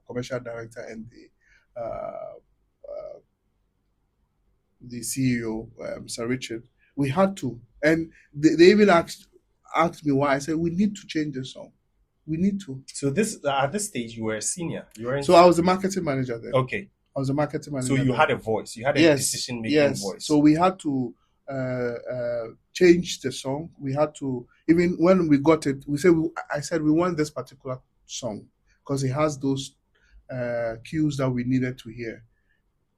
A: commercial director, and the CEO, Sir Richard, we had to. And they even asked me why. I said, we need to change the song. We need to.
B: So at this stage, you were a senior.
A: So I was the marketing manager then.
B: Okay.
A: I was the marketing manager.
B: So you had a voice. You had a decision-making voice.
A: So we had to change the song. We had to, even when we got it, I said we want this particular song because it has those cues that we needed to hear.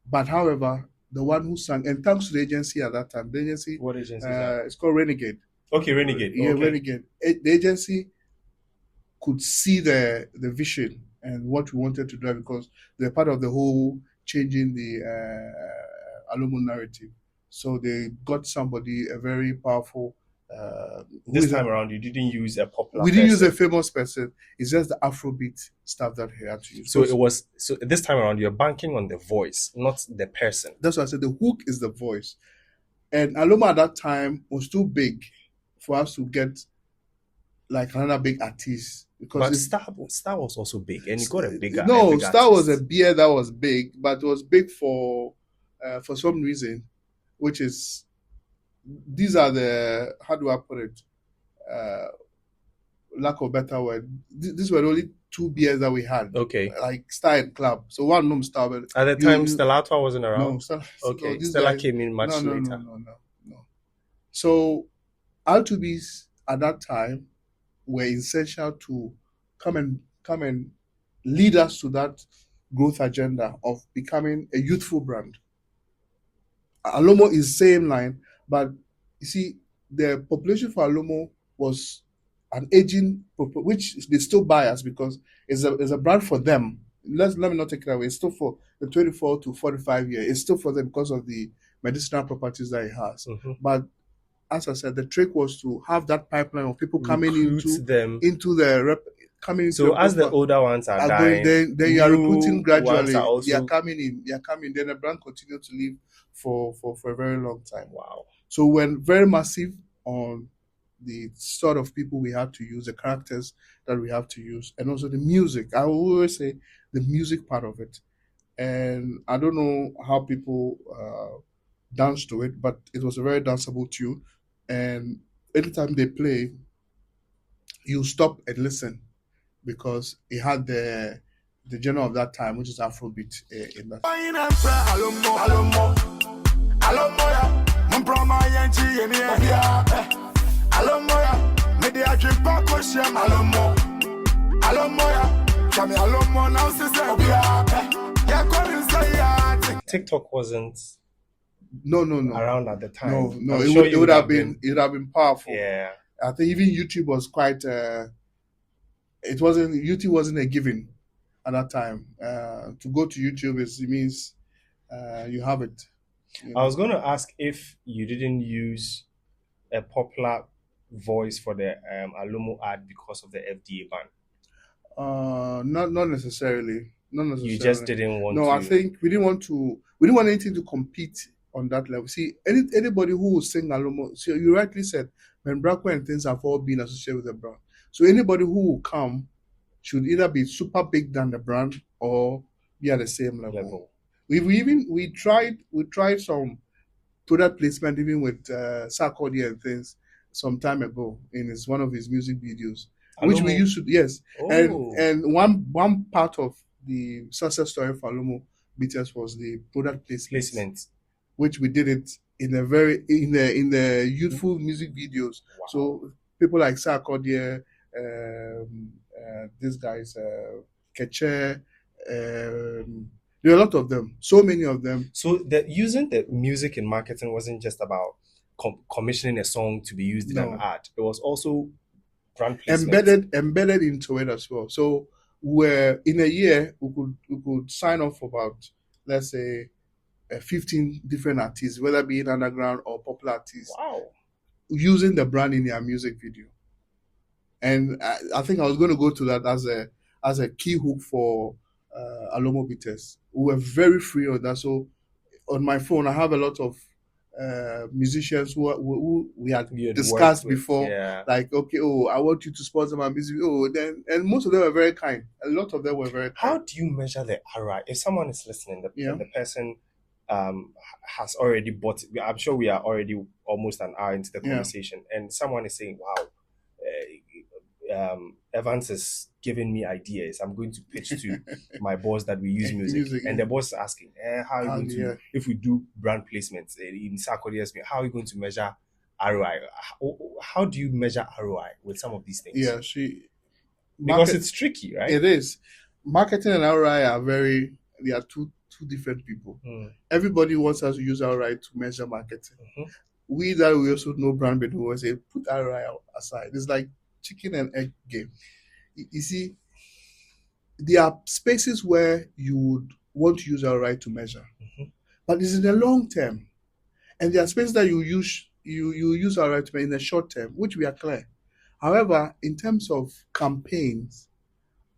A: But however, the one who sang, and thanks to the agency at that time, the agency.
B: What agency is that?
A: It's called Renegade.
B: Okay, Renegade.
A: Yeah, okay. Renegade. The agency could see the vision and what we wanted to do because they're part of the whole changing the Alomo narrative. So they got somebody, a very powerful.
B: This time around, you didn't use a popular.
A: We didn't use a famous person. It's just the Afrobeat stuff that he had to use.
B: So this time around, you're banking on the voice, not the person.
A: That's why I said the hook is the voice. And Alomo at that time was too big for us to get like another big artist. Because
B: Star was also big, and you got a bigger.
A: No,
B: a big
A: Star
B: artist.
A: was a beer that was big, but it was big for some reason, which is these are the, how do I put it? Lack of better word. These were the only two beers that we had.
B: Okay.
A: Like Star and Club. So one of them Star. But
B: at the time, Stellato wasn't around.
A: No, Stella.
B: Okay.
A: No,
B: Stella came in much later.
A: No. So R2Bs at that time were essential to come and lead us to that growth agenda of becoming a youthful brand. Alomo is same line, but you see, the population for Alomo was an aging, which they still buy us because it's a brand for them. Let me not take it away. It's still for the 24 to 45 year. It's still for them because of the medicinal properties that it has.
B: Mhm.
A: But as I said, the trick was to have that pipeline of people coming
B: Recruit them.
A: into the coming into
B: So
A: the
B: as the
A: profile
B: older ones are
A: are going,
B: dying,
A: then you are
B: new
A: recruiting
B: ones are
A: gradually. They are
B: also
A: coming in. They are coming. Then the brand continues to live for a very long time.
B: wow.
A: So we're very massive on the sort of people we have to use, the characters that we have to use, and also the music. I will always say the music part of it. And I don't know how people dance to it, but it was a very danceable tune. And anytime they play, you stop and listen because it had the genre of that time, which is Afrobeat in that.
B: TikTok wasn't
A: No.
B: around at the time.
A: No.
B: I'm
A: It
B: sure
A: would,
B: you
A: it would have been powerful.
B: Yeah.
A: I think even YouTube was quite. YouTube wasn't a given at that time. To go to YouTube it means you have it. You
B: I
A: know.
B: was going to ask if you didn't use a popular voice for the Alomo ad because of the FDA ban.
A: Not necessarily. Not necessarily.
B: You just didn't want
A: No,
B: to.
A: I think we didn't want anything to compete on that level. See, anybody who will sing Alomo, so you rightly said, when Bracco and things have all been associated with the brand. So anybody who will come should either be super big than the brand or be at the same level. We tried some product placement even with Sarkodie and things some time ago in one of his music videos, which we
B: Alomo?
A: used to yes.
B: Oh.
A: And one part of the success story for Alomo Bitters was the product placement, which we did it in the youthful music videos.
B: Wow.
A: So people like Sarkodie, these guys, Keche, there are a lot of them, so many of them.
B: So using the music in marketing wasn't just about commissioning a song to be used in
A: No.
B: an ad. It was also brand placement.
A: Embedded into it as well. So where in a year we could sign off about, let's say, 15 different artists, whether be it underground or popular artists,
B: Wow.
A: using the brand in their music video. And I think I was going to go to that as a key hook for Alomo Bitters. We were very free on that. So on my phone, I have a lot of musicians who we had
B: You had
A: discussed
B: worked with,
A: before.
B: yeah.
A: Like, okay, I want you to sponsor my music. And most of them were very kind. A lot of them were very kind.
B: How do you measure the ROI? If someone is listening, the person has already bought it. I'm sure we are already almost an hour into the conversation, and someone is saying, "Wow, Evans is giving me ideas. I'm going to pitch to my boss that we use music." And the boss is asking, "How are you going to? If we do brand placements in Sarkodie's, how are you going to measure ROI? How do you measure ROI with some of these things?"
A: Yeah,
B: because it's tricky, right?
A: It is. Marketing and ROI they are two different people. Everybody wants us to use ROI to measure marketing. We also know brand building, we say put ROI aside. It's like chicken and egg game. You see, there are spaces where you would want to use ROI to measure, but it's in the long term, and there are spaces that you use ROI to measure in the short term, which we are clear. However, in terms of campaigns,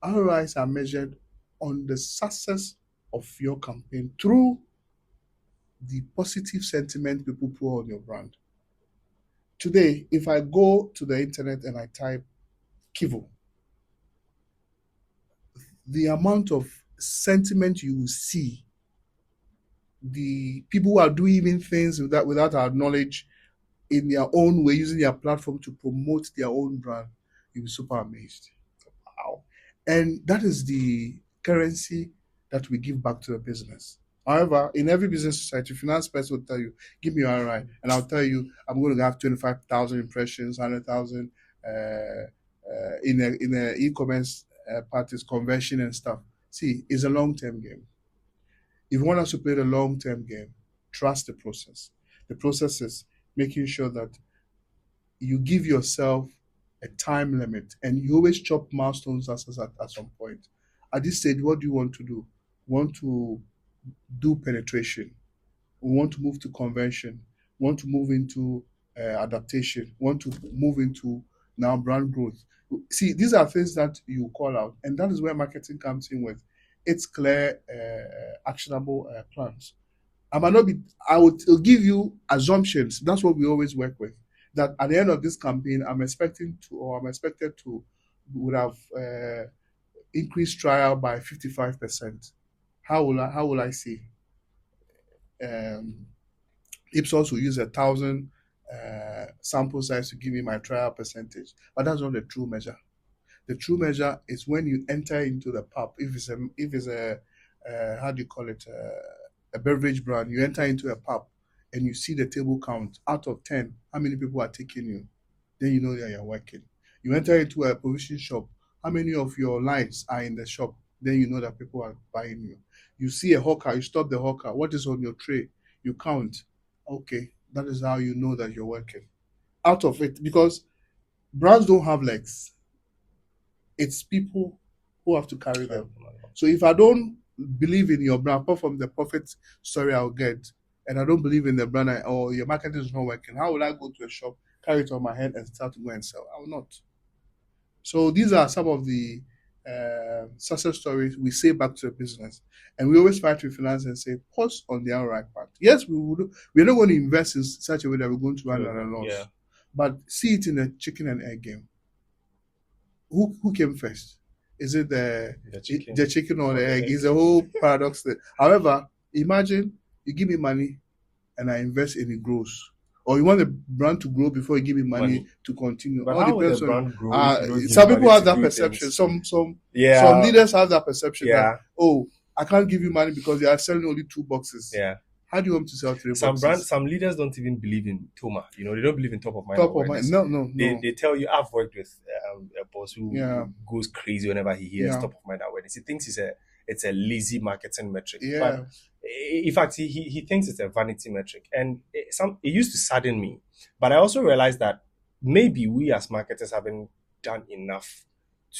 A: ROIs are measured on the success of your campaign through the positive sentiment people put on your brand. Today, if I go to the internet and I type Kivo, the amount of sentiment you will see, the people who are doing even things without our knowledge in their own way, using their platform to promote their own brand, you'll be super amazed. Wow. And that is the currency that we give back to the business. However, in every business society, finance person will tell you, give me your ROI, and I'll tell you, I'm going to have 25,000 impressions, 100,000 in the e-commerce part is conversion and stuff. See, it's a long-term game. If you want us to play the long-term game, trust the process. The process is making sure that you give yourself a time limit and you always chop milestones at some point. At this stage, what do you want to do? Want to do penetration? We want to move to convention, want to move into adaptation, want to move into now brand growth. See, these are things that you call out, and that is where marketing comes in with its clear, actionable plans. I might not be, I would it'll give you assumptions. That's what we always work with. That at the end of this campaign, I'm expected to would have increased trial by 55%. How will I see? Ipsos will use 1,000 sample size to give me my trial percentage, but that's not the true measure. The true measure is when you enter into the pub. If it's a how do you call it, a beverage brand, you enter into a pub and you see the table count out of 10, how many people are taking you? Then you know that you're working. You enter into a provision shop, how many of your lines are in the shop? Then you know that people are buying you. You see a hawker, you stop the hawker. What is on your tray? You count. Okay, that is how you know that you're working. Out of it, because brands don't have legs. It's people who have to carry them. So if I don't believe in your brand, apart from the profit story I'll get, and I don't believe in the brand or your marketing is not working, how will I go to a shop, carry it on my head, and start to go and sell? I will not. So these are some of the success stories we say back to the business, and we always fight with finance and say pause on the outright part. Yes, we're not going to invest in such a way that we're going to run at a loss, but see it in a chicken and egg game. Who came first? Is it the chicken or the egg? It's a whole paradox there. However, imagine you give me money and I invest in it grows. Or you want the brand to grow before you give me money to continue.
B: But
A: all
B: how
A: depends
B: will the
A: on
B: brand grow?
A: some people have that perception.
B: Things?
A: Some leaders have that perception that, oh, I can't give you money because they are selling only 2 boxes.
B: Yeah.
A: How do you want to sell 3 boxes?
B: Some leaders don't even believe in Toma. They don't believe in top of mind.
A: Top of mind. No.
B: They tell you, I've worked with a boss who goes crazy whenever he hears top of mind awareness. He thinks it's a lazy marketing metric.
A: Yeah.
B: But in fact, he thinks it's a vanity metric. And it used to sadden me. But I also realized that maybe we as marketers haven't done enough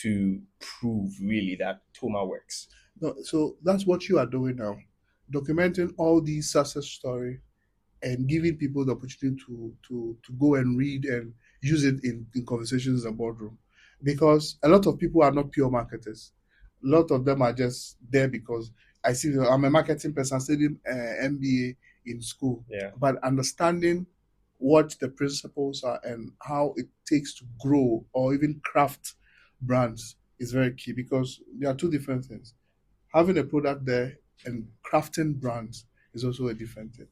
B: to prove really that Toma works.
A: No, so that's what you are doing now. Documenting all these success stories and giving people the opportunity to go and read and use it in conversations in the boardroom. Because a lot of people are not pure marketers. A lot of them are just there because I see I'm a marketing person, I studied MBA in school.
B: Yeah.
A: But understanding what the principles are and how it takes to grow or even craft brands is very key, because there are 2 different things. Having a product there and crafting brands is also a different thing.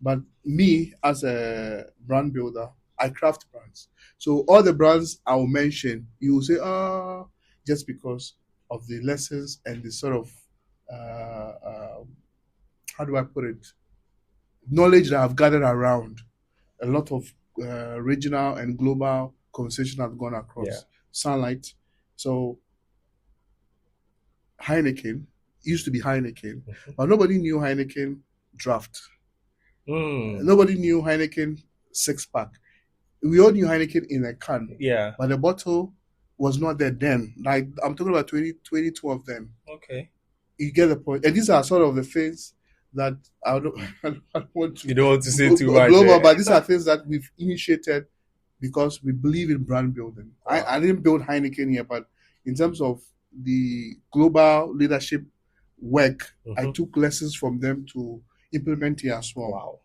A: But me, as a brand builder, I craft brands. So all the brands I will mention, you will say, just because of the lessons and the sort of, how do I put it, knowledge that I've gathered around a lot of regional and global conversation I've gone across.
B: Yeah.
A: Sunlight. So Heineken used to be Heineken, but nobody knew Heineken draft. Nobody knew Heineken 6-pack. We all knew Heineken in a can.
B: Yeah.
A: But the bottle was not there then. Like, I'm talking about 2012 then.
B: Okay.
A: You get the point. And these are sort of the things that I don't want to...
B: You don't want to say too much.
A: Global, but these are things that we've initiated because we believe in brand building. Wow. I didn't build Heineken here, but in terms of the global leadership work, I took lessons from them to implement here as well.
B: Wow.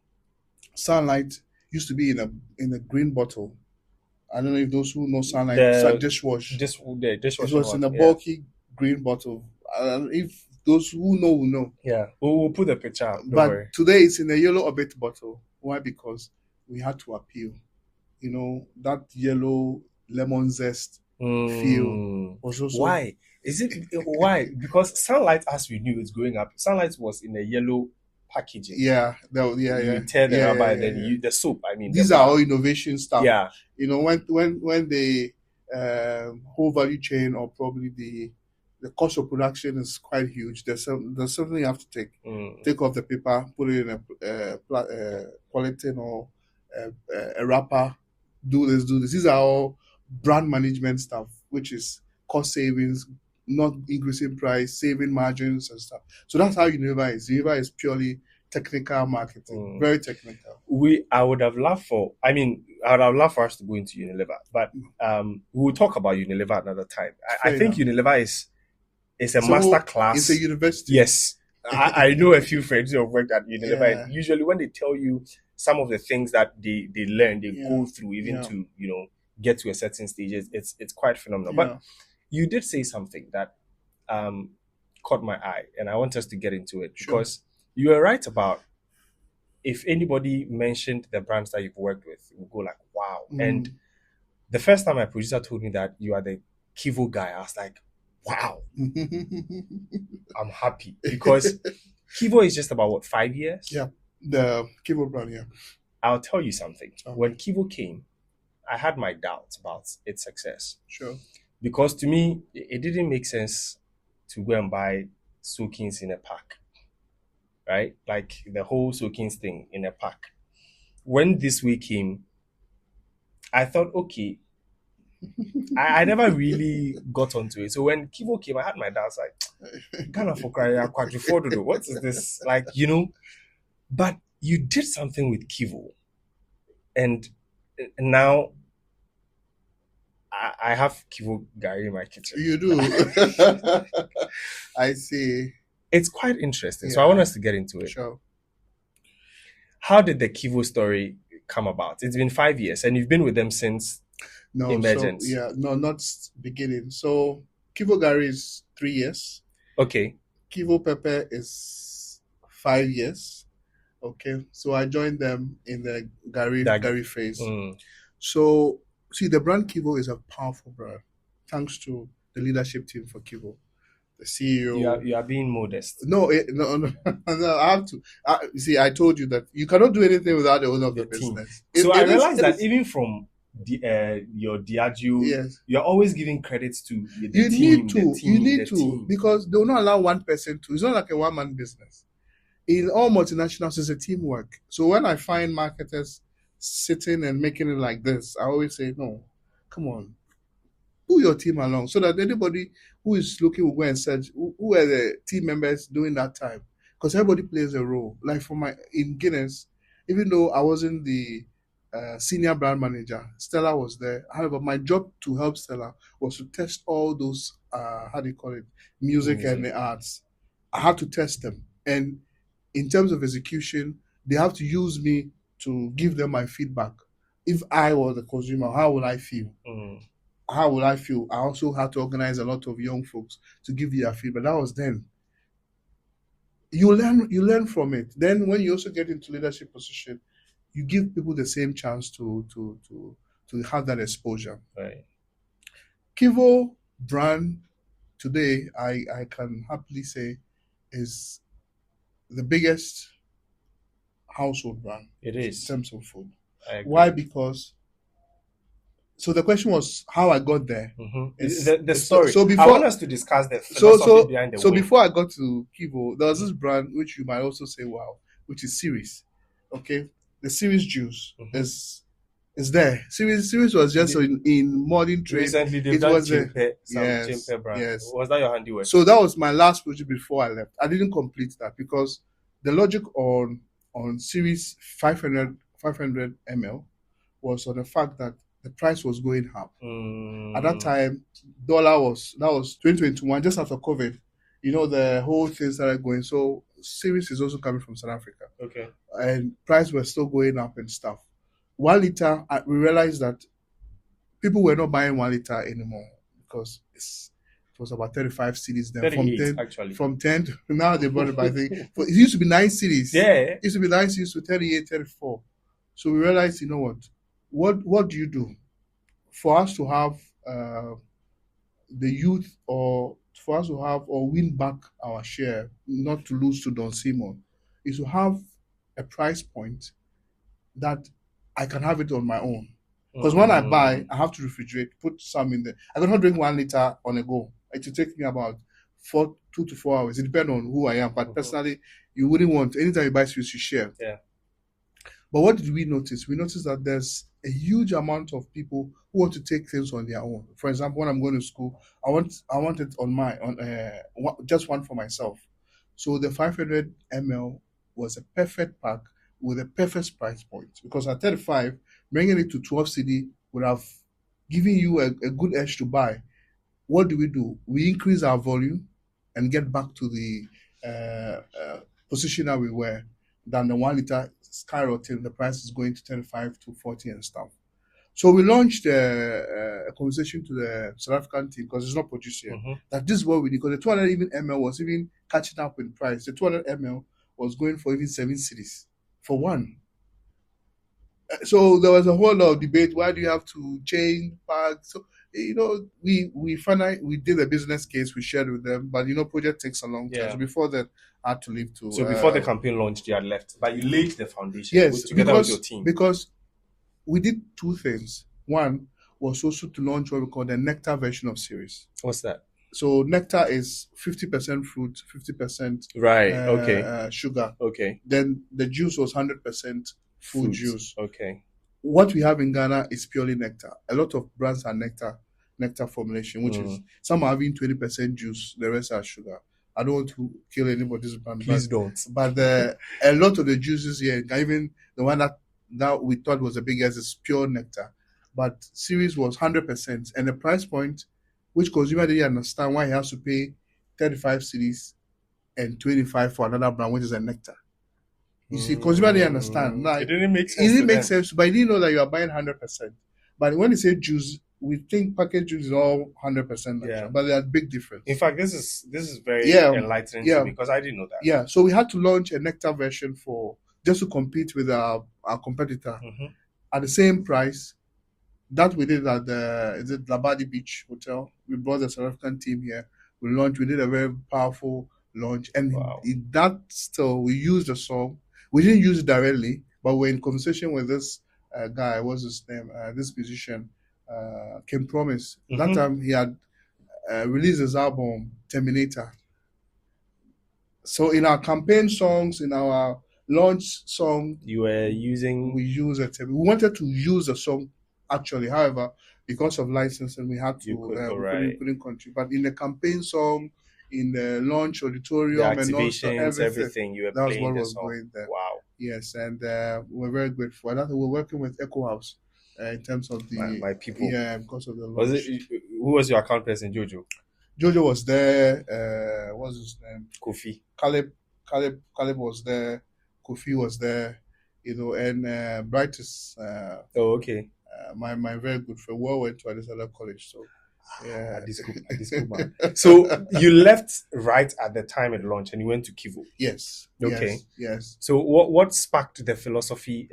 A: Sunlight used to be in a green bottle. I don't know if those who know Sunlight, dishwash.
B: Dishwash.
A: It was in a bulky green bottle. If those who know will know.
B: Yeah, we'll put the picture up.
A: But today it's in a yellow orbit bottle. Why? Because we had to appeal. You know, that yellow lemon zest feel was also...
B: Why? Is it why? Because Sunlight, as we knew, is growing up. Sunlight was in a yellow packaging.
A: Yeah.
B: You tear the rubber and then you the soap. I mean,
A: these are all innovation stuff.
B: Yeah.
A: You know, when the whole value chain, or probably the the cost of production is quite huge. There's something you have to take off the paper, put it in a polythene or a wrapper. Do this. These are all brand management stuff, which is cost savings, not increasing price, saving margins and stuff. So that's how Unilever is. Unilever is purely technical marketing, very technical.
B: I would have loved for us to go into Unilever, but we'll talk about Unilever another time. I think Unilever is a master class.
A: It's a university.
B: Yes. I know a few friends who have worked at Unilever. Yeah. Usually when they tell you some of the things that they learn, they go through even to, get to a certain stage, it's quite phenomenal. But you did say something that caught my eye, and I want us to get into it because you were right about if anybody mentioned the brands that you've worked with, you go like, wow. And the first time my producer told me that you are the Kivo guy, I was like, wow. I'm happy because Kivo is just about 5 years?
A: Yeah, the Kivo brand, yeah.
B: I'll tell you something. When Kivo came, I had my doubts about its success.
A: Sure.
B: Because to me, it didn't make sense to go and buy soakings in a pack. Right? Like the whole soakings thing in a pack. When this week came, I thought, okay, I never really got onto it. So when Kivo came, I had my doubts like, Ghana for crying, what is this? Like, but you did something with Kivo. And now I have Kivo Gary in my kitchen.
A: You do. I see.
B: It's quite interesting. So I want us to get into it.
A: Sure.
B: How did the Kivo story come about? It's been 5 years and you've been with them since emergence.
A: Not beginning. So Kivo Gary is 3 years.
B: Okay.
A: Kivo Pepper is 5 years. Okay. So I joined them in the Gary phase. So see, the brand Kivo is a powerful brand, thanks to the leadership team for Kivo. The CEO.
B: You are being modest.
A: No, I have to. See, I told you that you cannot do anything without the owner of the business.
B: I realized that even from your Diageo, you're always giving credits to the team.
A: You need to, because they will not allow one person to. It's not like a one-man business. In all multinationals, it's a teamwork. So when I find marketers sitting and making it like this, I always say, no, come on. Pull your team along so that anybody who is looking will go and search who are the team members during that time, because everybody plays a role. Like in Guinness, even though I wasn't the senior brand manager, Stella was there. However, my job to help Stella was to test all those music and the arts. I had to test them, and in terms of execution, they have to use me to give them my feedback. If I was the consumer, how would I feel? How will I feel? I also had to organize a lot of young folks to give their feedback. That was then. You learn from it. Then when you also get into leadership position, you give people the same chance to have that exposure.
B: Right.
A: Kivo brand today, I can happily say, is the biggest household brand.
B: It is.
A: In terms of food. Why? Because so the question was how I got there.
B: The story.
A: So before,
B: I want us to discuss the philosophy behind the way.
A: Before I got to Kivo, there was this brand which you might also say, wow, which is Series. Okay, the Series juice is there. Series was just in modern trade.
B: Recently, they've done Chimpe brand.
A: Yes.
B: Was that your handiwork?
A: So that was my last project before I left. I didn't complete that because the logic on Series 500 ml was on the fact that the price was going up. At that time, that was 2021, just after COVID. The whole thing started going. So Series is also coming from South Africa.
B: Okay.
A: And price was still going up and stuff. 1 liter, we realized that people were not buying 1 liter anymore because it was about 35 cedis then.
B: 38, actually.
A: From 10 to now they brought it by it used to be 9 cedis.
B: Yeah.
A: It used to be 9 cedis to 38, 34. So we realized, you know what do you do for us to have the youth, or for us to have or win back our share, not to lose to Don Simon, is to have a price point that I can have it on my own. Because when I buy, I have to refrigerate, put some in there. I cannot drink 1 liter on a go. It will take me about 2 to 4 hours. It depends on who I am. But personally, you wouldn't want, anytime you buy spirits, you share.
B: Yeah.
A: But what did we notice? We noticed that there's a huge amount of people who want to take things on their own. For example, when I'm going to school, I want it just one for myself. So the 500 ml was a perfect pack with a perfect price point, because at 35, bringing it to 12 CD would have given you a good edge to buy. What do? We increase our volume and get back to the position that we were. Than the 1 liter skyrocketing, the price is going to 35 to 40 and stuff. So we launched a conversation to the South African team, because it's not produced yet, that this is what we need, because the 200 even ml was even catching up in price. The 200 ml was going for even 7 cities for one. So there was a whole lot of debate. Why do you have to change packs? So, we finally did a business case. We shared with them, but project takes a long time.
B: Yeah.
A: So before that, I had to leave to.
B: So before the campaign launched, you had left, but you laid the foundation.
A: Yes,
B: together with your team.
A: Because we did 2 things. One was also to launch what we call the nectar version of series.
B: What's that?
A: So nectar is 50% fruit, 50%
B: right.
A: Sugar.
B: Okay.
A: Then the juice was 100% fruit juice.
B: Okay.
A: What we have in Ghana is purely nectar. A lot of brands are nectar formulation, which is some are having 20% juice, the rest are sugar. I don't want to kill anybody's brand.
B: Please don't.
A: But a lot of the juices here, even the one that we thought was the biggest, is pure nectar. But series was 100%, and the price point, which consumer didn't understand why he has to pay 35 cedis and 25 for another brand, which is a nectar. You see, consumer didn't understand. Like,
B: it didn't make sense.
A: It didn't make sense, but he didn't know that you are buying 100%. But when you say juice, we think packaged juice is all 100% natural, but there's a big difference.
B: In fact, this is very enlightening to me, because I didn't know that.
A: Yeah, so we had to launch a nectar version just to compete with our competitor at the same price. That we did at the Labadi Beach Hotel. We brought the South African team here. We did a very powerful launch, and we used the song. We didn't use it directly, but we're in conversation with this guy. What's his name? This musician, Kim Promise. That time he had released his album Terminator. So in our campaign songs, in our launch song,
B: we use
A: it. We wanted to use the song actually, however, because of licensing, we had to couldn't country. But in the campaign song, in the launch auditorium,
B: and also everything you were
A: that was
B: playing
A: what
B: the
A: was
B: song.
A: going there.
B: Wow.
A: Yes, and we're very grateful. And we're working with Echo House in terms of
B: my people.
A: Yeah, because of the launch.
B: Who was your account person, Jojo?
A: Jojo was there. What's his name?
B: Kwofie.
A: Caleb was there. Kwofie was there. And Bright is.
B: Okay.
A: My very good friend. We all went to Adesanya College, so. Yeah,
B: man. So you left right at the time it launched, and you went to Kivo.
A: Yes.
B: Okay.
A: Yes.
B: So what sparked the philosophy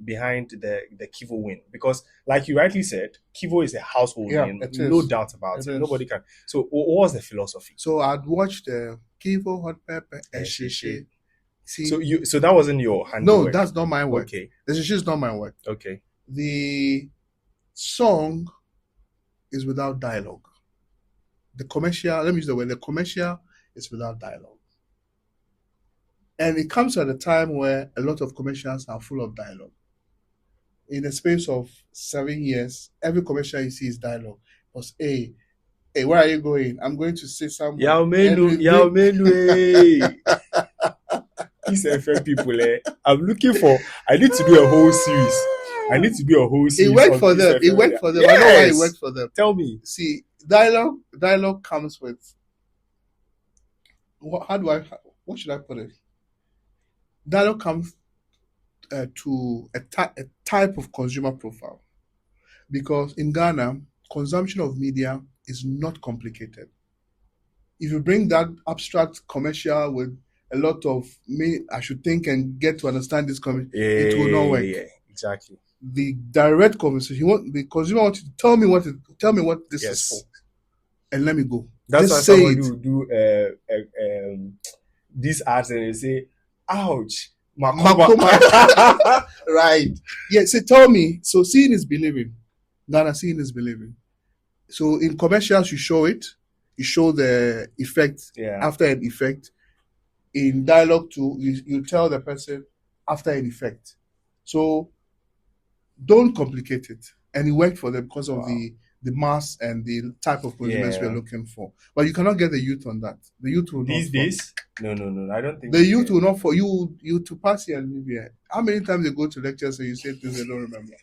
B: behind the Kivo win? Because, like you rightly said, Kivo is a household name, no doubt about it. Nobody can. So what was the philosophy?
A: So I'd watched Kivo, Hot Pepper, and Shishi.
B: So that wasn't your handwork?
A: No, that's not my work.
B: Okay.
A: The Shishi is not my work.
B: Okay.
A: The song is without dialogue. The commercial, let me use the word, the commercial is without dialogue. And it comes at a time where a lot of commercials are full of dialogue. In the space of 7 years, every commercial you see is dialogue. Because, hey, where are you going? I'm going to say something.
B: Yao menu. These FM people, I'm looking for, I need to do a whole series.
A: It worked for them. Yes. I know why it worked for them.
B: Tell me.
A: See, dialogue comes with, what should I put it? Dialogue comes to a type of consumer profile. Because in Ghana, consumption of media is not complicated. If you bring that abstract commercial with a lot of I should think and get to understand this commercial, it will not work.
B: Yeah, exactly.
A: The direct conversation, the consumer wants to tell me what this is for, and let me go.
B: That's why someone do these ads and they say, "Ouch,
A: Makoma." Right? Yeah. So tell me. So seeing is believing. Ghana, seeing is believing. So in commercials, you show it. you show the effect after an effect. In dialogue too, you tell the person after an effect. So don't complicate it. And it worked for them because of the mass and the type of consumers we're looking for. But you cannot get the youth on that. The youth will
B: these
A: not
B: days. No, I don't think
A: the youth will not for you to pass here and live here. How many times they go to lectures and you say things they don't remember?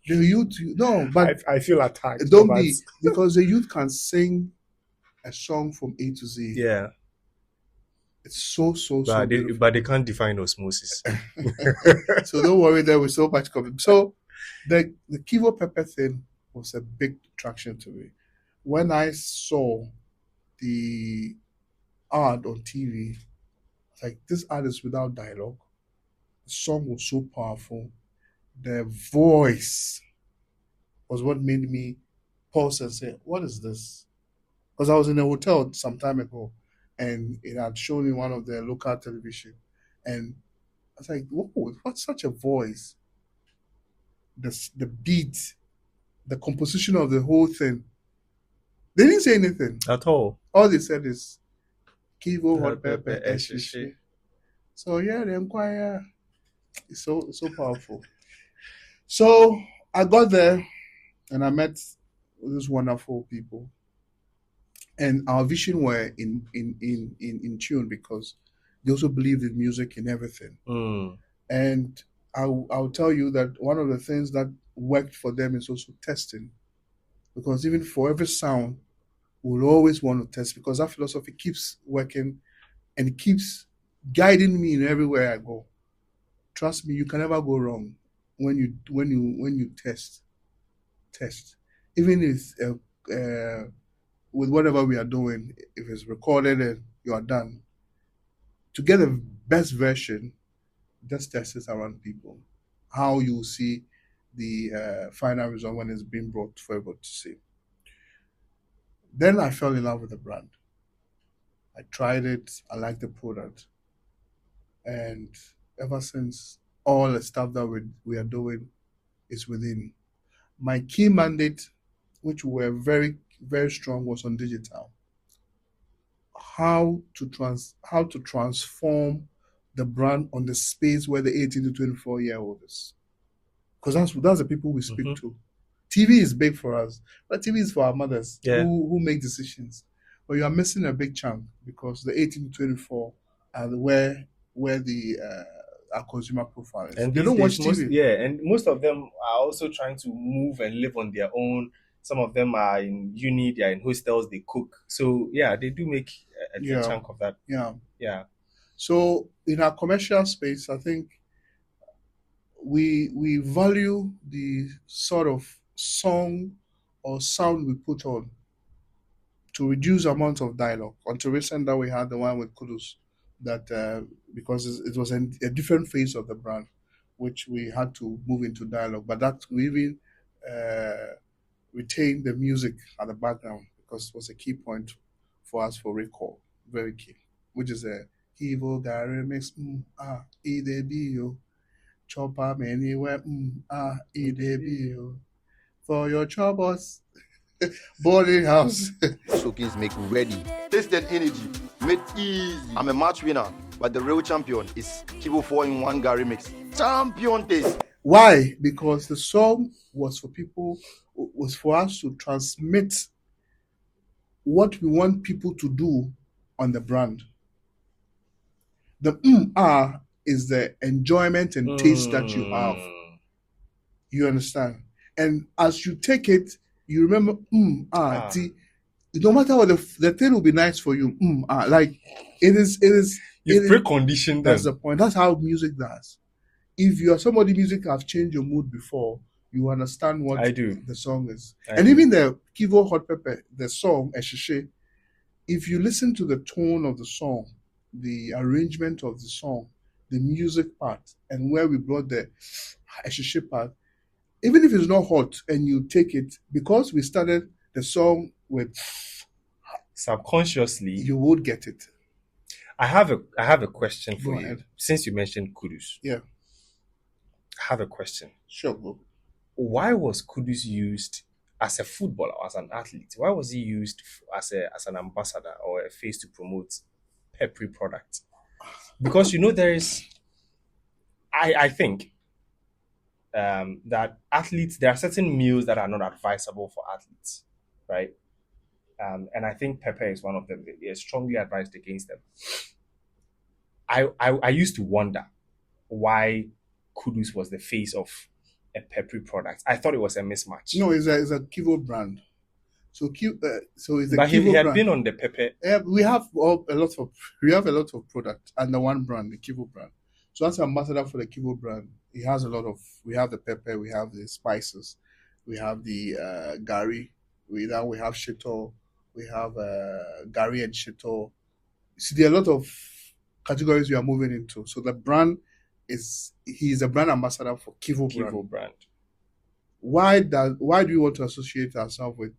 A: The youth, no, but
B: I feel attacked.
A: don't be, because the youth can sing a song from A to Z.
B: Yeah.
A: It's so beautiful.
B: But they can't define osmosis.
A: So don't worry, there was so much coming. So the Kivo pepper thing was a big attraction to me. When I saw the ad on TV, like, this ad is without dialogue. The song was so powerful. The voice was what made me pause and say, what is this? Because I was in a hotel some time ago and it had shown in one of the local television. And I was like, whoa, what's such a voice? The beat, the composition of the whole thing. They didn't say anything
B: at all.
A: All they said is Kivo hot pepper eshishi. So yeah, the Empire is so powerful. So I got there and I met these wonderful people, and our vision were in tune because they also believed in music and everything. And I'll tell you that one of the things that worked for them is also testing, because even for every sound, we'll always want to test, because that philosophy keeps working and it keeps guiding me in everywhere I go. Trust me, you can never go wrong when you test. Even if with whatever we are doing, if it's recorded and you are done, to get the best version, just test it around people. How you see the final result when it's being brought for everybody to see. Then I fell in love with the brand. I tried it. I liked the product. And ever since, all the stuff that we are doing is within. My key mandate, which were very, very strong, was on digital. How to transform the brand on the space where the 18 to 24-year-old is. Because that's the people we speak to. TV is big for us, but TV is for our mothers who make decisions. But you are missing a big chunk, because the 18 to 24 are where the our consumer profile is.
B: And
A: they don't watch TV.
B: And most of them are also trying to move and live on their own. Some of them are in uni, they are in hostels, they cook. So they do make a chunk of that. Yeah.
A: So in our commercial space, I think we value the sort of song or sound we put on to reduce amount of dialogue. Until recent that we had the one with Kudus, that because it was a different phase of the brand, which we had to move into dialogue. But that we even retained the music at the background, because it was a key point for us for recall, very key, which is a Kivo Gary mix, Idebio, chopper anywhere, Idebio, for your choppers, boarding house.
E: Showcase make ready. Tasted energy, made easy. I'm a match winner, but the real champion is Kivo 4-in-1 Gary mix. Champion taste.
A: Why? Because the song was for us to transmit what we want people to do on the brand. The is the enjoyment and taste that you have. You understand? And as you take it, you remember no matter what, the thing will be nice for you. Like it is.
B: You've preconditioned.
A: That's the point. That's how music does. If you are somebody, music have changed your mood before, you understand what the song is. Even the Kivo Hot Pepper, the song Eshishe, if you listen to the tone of the song, the arrangement of the song, the music part, and where we brought the Eshishe part, even if it's not hot and you take it, because we started the song with
B: subconsciously,
A: you would get it.
B: I have a question for
A: Go
B: you.
A: ahead.
B: Since you mentioned Kudus.
A: Yeah.
B: I have a question.
A: Sure, bro.
B: Why was Kudus used as a footballer, as an athlete, why was he used as an ambassador or a face to promote peppery products? Because there is, I think that athletes, there are certain meals that are not advisable for athletes, right? And I think pepper is one of them. It's strongly advised against them. I used to wonder why Kudus was the face of a peppery product. I thought it was a mismatch.
A: No, it's a Kivo brand. So so it's a
B: But
A: Kivo
B: he had
A: brand.
B: been on the pepper.
A: We have a lot of product under one brand, the Kivo brand. So as ambassador for the Kivo brand, he has a lot of. We have the pepper, we have the spices, we have the gari. We have shito, we have gari and shito. See, there are a lot of categories we are moving into. So the brand he is a brand ambassador for Kivo brand. Why do we want to associate ourselves with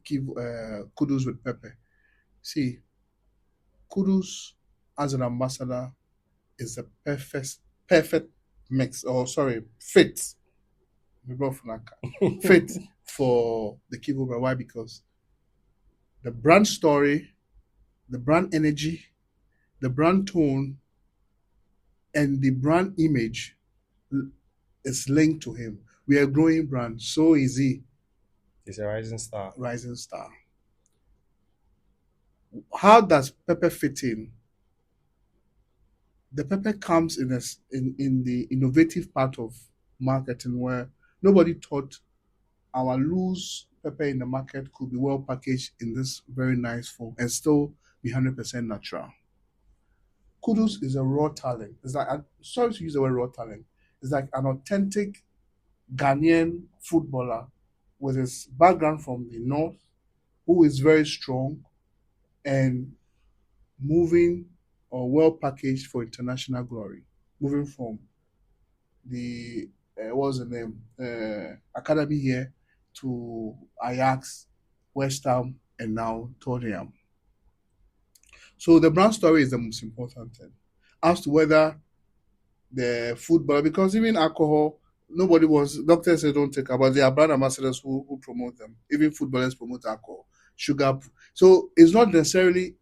A: Kudus with pepper? See, Kudus as an ambassador is a perfect mix, or sorry, fit. Fit for the Kivo brand. Why? Because the brand story, the brand energy, the brand tone, and the brand image is linked to him. We are a growing brand. So is he.
B: He's a rising star.
A: Rising star. How does pepper fit in? The pepper comes in the innovative part of marketing where nobody thought our loose pepper in the market could be well packaged in this very nice form and still be 100% natural. Kudus is a raw talent. It's like, I'm sorry to use the word raw talent. It's like an authentic Ghanaian footballer with his background from the north, who is very strong and moving or well packaged for international glory. Moving from the what's the name academy here to Ajax, West Ham, and now Tottenham. So the brand story is the most important thing. As to whether the footballer, because even alcohol, doctors say don't take about. There are brand ambassadors who promote them. Even footballers promote alcohol, sugar. So it's not necessarily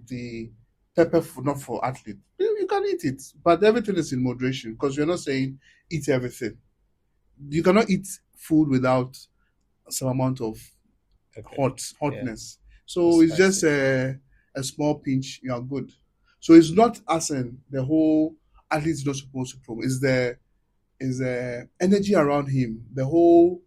A: the pepper not for athletes. You can eat it, but everything is in moderation because we're not saying eat everything. You cannot eat food without some amount of hotness. Yeah. So it's just a small pinch, you are good. So it's not as in the whole athlete is not supposed to promote. Is the energy around him, the whole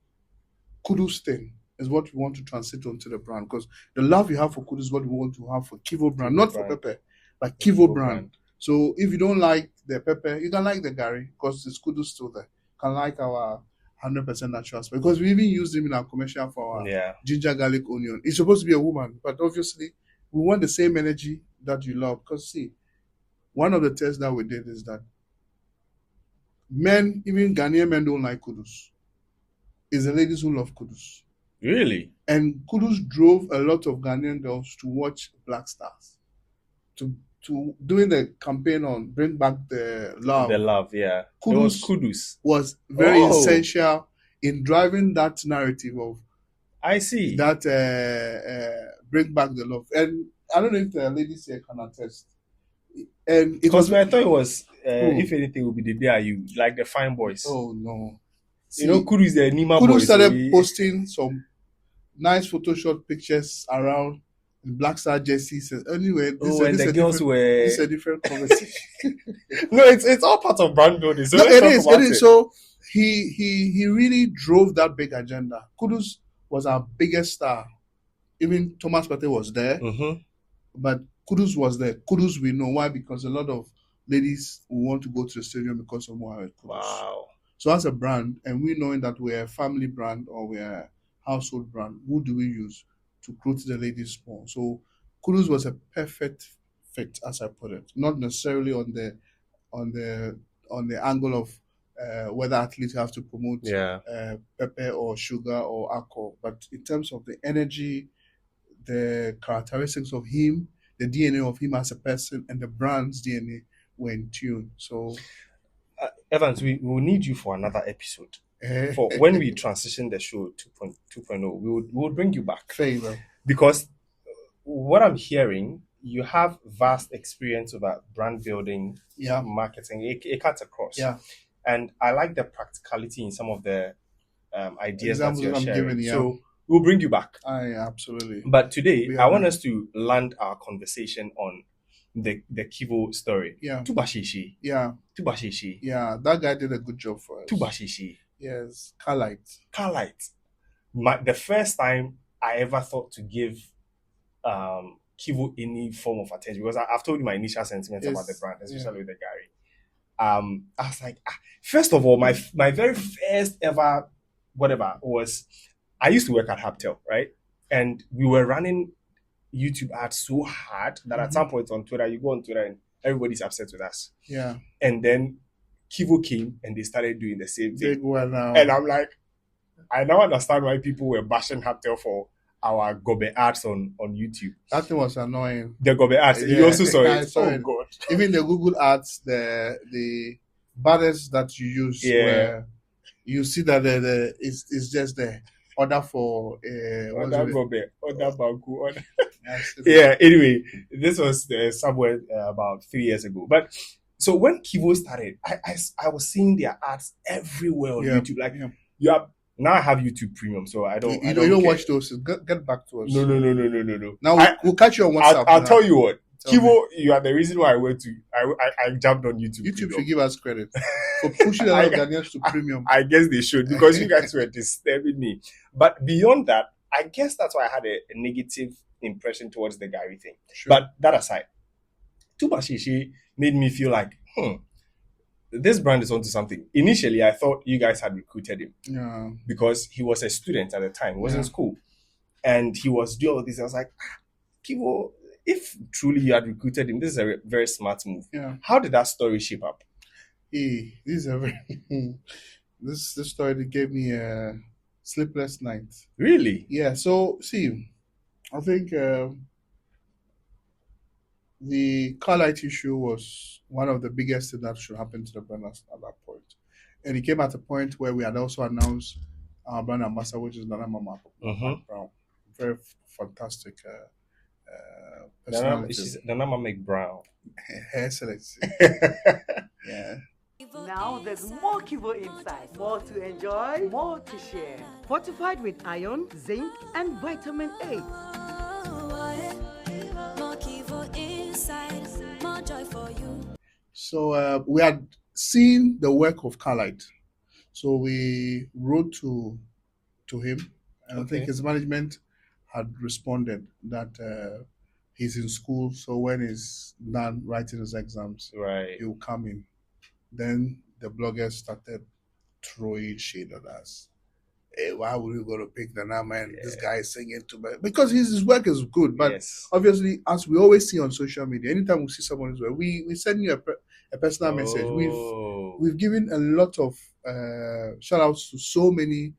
A: Kudus thing is what we want to translate onto the brand, because the love you have for Kudus is what we want to have for Kivo brand, not for pepper, but Kivo brand. So if you don't like the pepper, you can like the gari because it's Kudus still there. You can like our 100% natural spice because we even use them in our commercial for our ginger, garlic, onion. It's supposed to be a woman, but obviously we want the same energy that you love. Because see, one of the tests that we did is that men, even Ghanaian men, don't like Kudus. It's the ladies who love Kudus.
B: Really?
A: And Kudus drove a lot of Ghanaian girls to watch Black Stars, to doing the campaign on Bring Back the Love.
B: The love, yeah.
A: Kudus was very essential in driving that narrative of
B: I see
A: that Bring Back the Love. And I don't know if the ladies here can attest. And
B: because I thought it was if anything, it would be the BIU, like the fine boys.
A: Oh no.
B: See, Kudu is the Nima boys.
A: Kudu started posting some nice Photoshop pictures around in Black Star jerseys. Anyway, this is a different conversation.
B: No, it's all part of brand building. So
A: no, it is. So he really drove that big agenda. Kudus was our biggest star. Even Thomas Partey was there, but Kudus was there. Kudus we know why, because a lot of ladies will want to go to the stadium because of Mohamed Kudus.
B: Wow.
A: So as a brand, and we knowing that we're a family brand or we're a household brand, who do we use to grow to the ladies more? So Kudus was a perfect fit, as I put it. Not necessarily on the angle of whether athletes have to promote pepper or sugar or alcohol, but in terms of the energy, the characteristics of him, the DNA of him as a person, and the brand's DNA were in tune. So
B: Evans, we will need you for another episode for when we transition the show 2.0, we would bring you back
A: Favor.
B: because what I'm hearing, you have vast experience about brand building,
A: Yeah.
B: marketing. It cuts across.
A: Yeah.
B: And I like the practicality in some of the ideas
A: Examples
B: that you're
A: that I'm
B: sharing.
A: giving, yeah.
B: So we'll bring you back.
A: Absolutely.
B: But today,
A: We
B: I
A: are
B: want
A: ready.
B: us to land our conversation on the Kivo story.
A: Yeah.
B: Tubashishi.
A: Yeah.
B: Tubashishi.
A: Yeah. That guy did a good job for us.
B: Tubashishi.
A: Yes. Carlite.
B: Carlite. The first time I ever thought to give Kivo any form of attention, because I've told you my initial sentiments
A: Yes.
B: about the brand, especially
A: Yeah.
B: with the Gary. I was like, first of all, my very first ever whatever was, I used to work at Haptel, right? And we were running YouTube ads so hard that at some point on Twitter, you go on Twitter and everybody's upset with us.
A: Yeah.
B: And then Kivo came and they started doing the same thing.
A: Big one now.
B: And I'm like, I now understand why people were bashing Haptel for our Gobe ads on YouTube.
A: That thing was annoying.
B: The Gobe ads. You
A: Yeah,
B: also saw
A: I
B: it.
A: saw
B: Oh
A: it.
B: God.
A: Even the Google ads, the banners that you use,
B: Yeah.
A: where you see that it's just the order for what's
B: Other
A: it?
B: Gobe, other Banku, other.
A: Yes,
B: Yeah, anyway, this was somewhere about 3 years ago. But so when Kivo started, I was seeing their ads everywhere on
A: Yeah,
B: YouTube. Like,
A: yeah.
B: you have, now I have YouTube Premium, so I don't.
A: You
B: I
A: don't
B: care.
A: watch those. Get back to us.
B: No.
A: Now we'll catch you on WhatsApp.
B: I'll
A: now.
B: tell you what,
A: Tell
B: Kivo, you are the reason why I jumped on YouTube.
A: YouTube
B: Premium.
A: should give us credit for pushing a lot of Ghanaians to premium.
B: I guess they should, because you guys were disturbing me. But beyond that, I guess that's why I had a negative impression towards the Gary thing.
A: Sure.
B: But that aside, Tubashishi made me feel like, this brand is onto something. Initially, I thought you guys had recruited him
A: Yeah.
B: because he was a student at the time. He was in
A: Yeah.
B: school. And he was doing all this. I was like, Kivo, if truly you had recruited him, this is a very smart move.
A: Yeah.
B: How did that story shape up?
A: This is a very this story that gave me a sleepless night.
B: Really?
A: Yeah. So see, I think the Carlite issue was one of the biggest things that should happen to the brand at that point. And it came at a point where we had also announced our brand ambassador, which is Nana Mama Brown. Very fantastic personality.
B: Nana McBrown.
A: Excellent. Yeah.
F: Now there's more Kivo inside. More to enjoy, more to share. Fortified with iron, zinc, and vitamin A.
G: More Kivo inside, more joy for you.
A: So we had seen the work of Carlite. So we wrote to him, and I think his management had responded that he's in school, so when he's done writing his exams,
B: Right.
A: he'll come in. Then the bloggers started throwing shade at us. Hey, why would we go to pick the name and this guy is singing too much? Because his work is good, but
B: Yes.
A: obviously, as we always see on social media, anytime we see someone's work, we send you a personal message. We've given a lot of shout outs to so many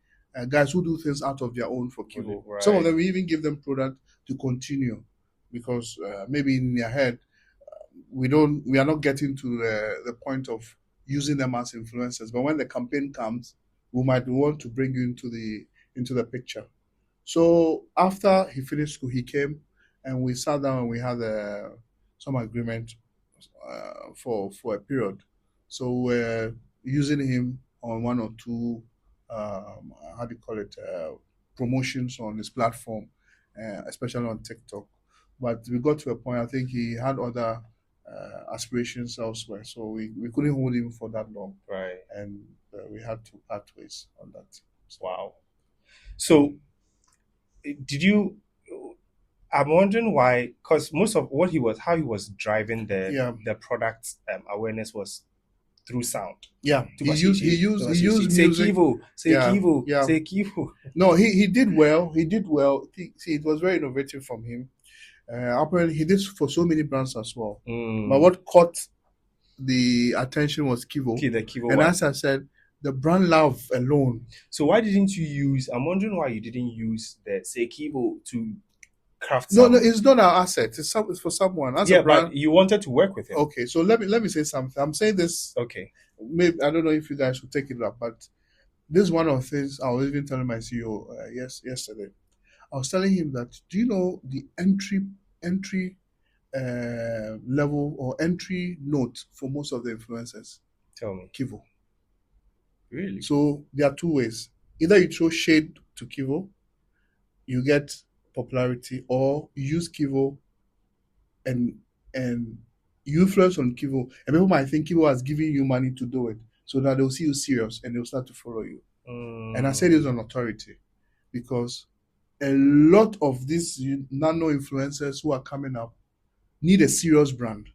A: guys who do things out of their own for Kivo.
B: Right.
A: Some of them, we even give them product to continue because maybe in their head, we are not getting to the point of using them as influencers. But when the campaign comes, we might want to bring you into the picture. So after he finished school, he came and we sat down and we had some agreement for a period. So we're using him on one or two promotions on his platform, especially on TikTok. But we got to a point, I think he had other aspirations elsewhere, so we couldn't hold him for that long,
B: Right.
A: and we had to part ways on that.
B: Wow. So, I'm wondering why, because most of how he was driving the product awareness was through sound.
A: Yeah, he used
B: Say
A: music.
B: Kivo, say
A: Yeah,
B: Kivo,
A: yeah.
B: say Kivo.
A: No, he did well. He did well. See, it was very innovative from him. Apparently, he did for so many brands as well. But what caught the attention was Kivo.
B: The Kivo
A: And
B: one.
A: as I said, the brand love alone.
B: So why didn't you use? I'm wondering why you didn't use the say Kivo to craft.
A: No,
B: something.
A: it's not our asset. It's for someone. As
B: Yeah,
A: a brand.
B: but you wanted to work with him.
A: Okay, so let me say something. I'm saying this.
B: Okay.
A: Maybe I don't know if you guys will take it up, but this is one of the things I was even telling my CEO yesterday. I was telling him that, do you know the entry level or entry note for most of the influencers?
B: Tell me.
A: Kivo.
B: Really?
A: So there are two ways. Either you throw shade to Kivo, you get popularity, or you use Kivo and you influence on Kivo. And people might think Kivo has given you money to do it. So that they'll see you serious and they'll start to follow you. And I say this on authority because a lot of these nano influencers who are coming up need a serious brand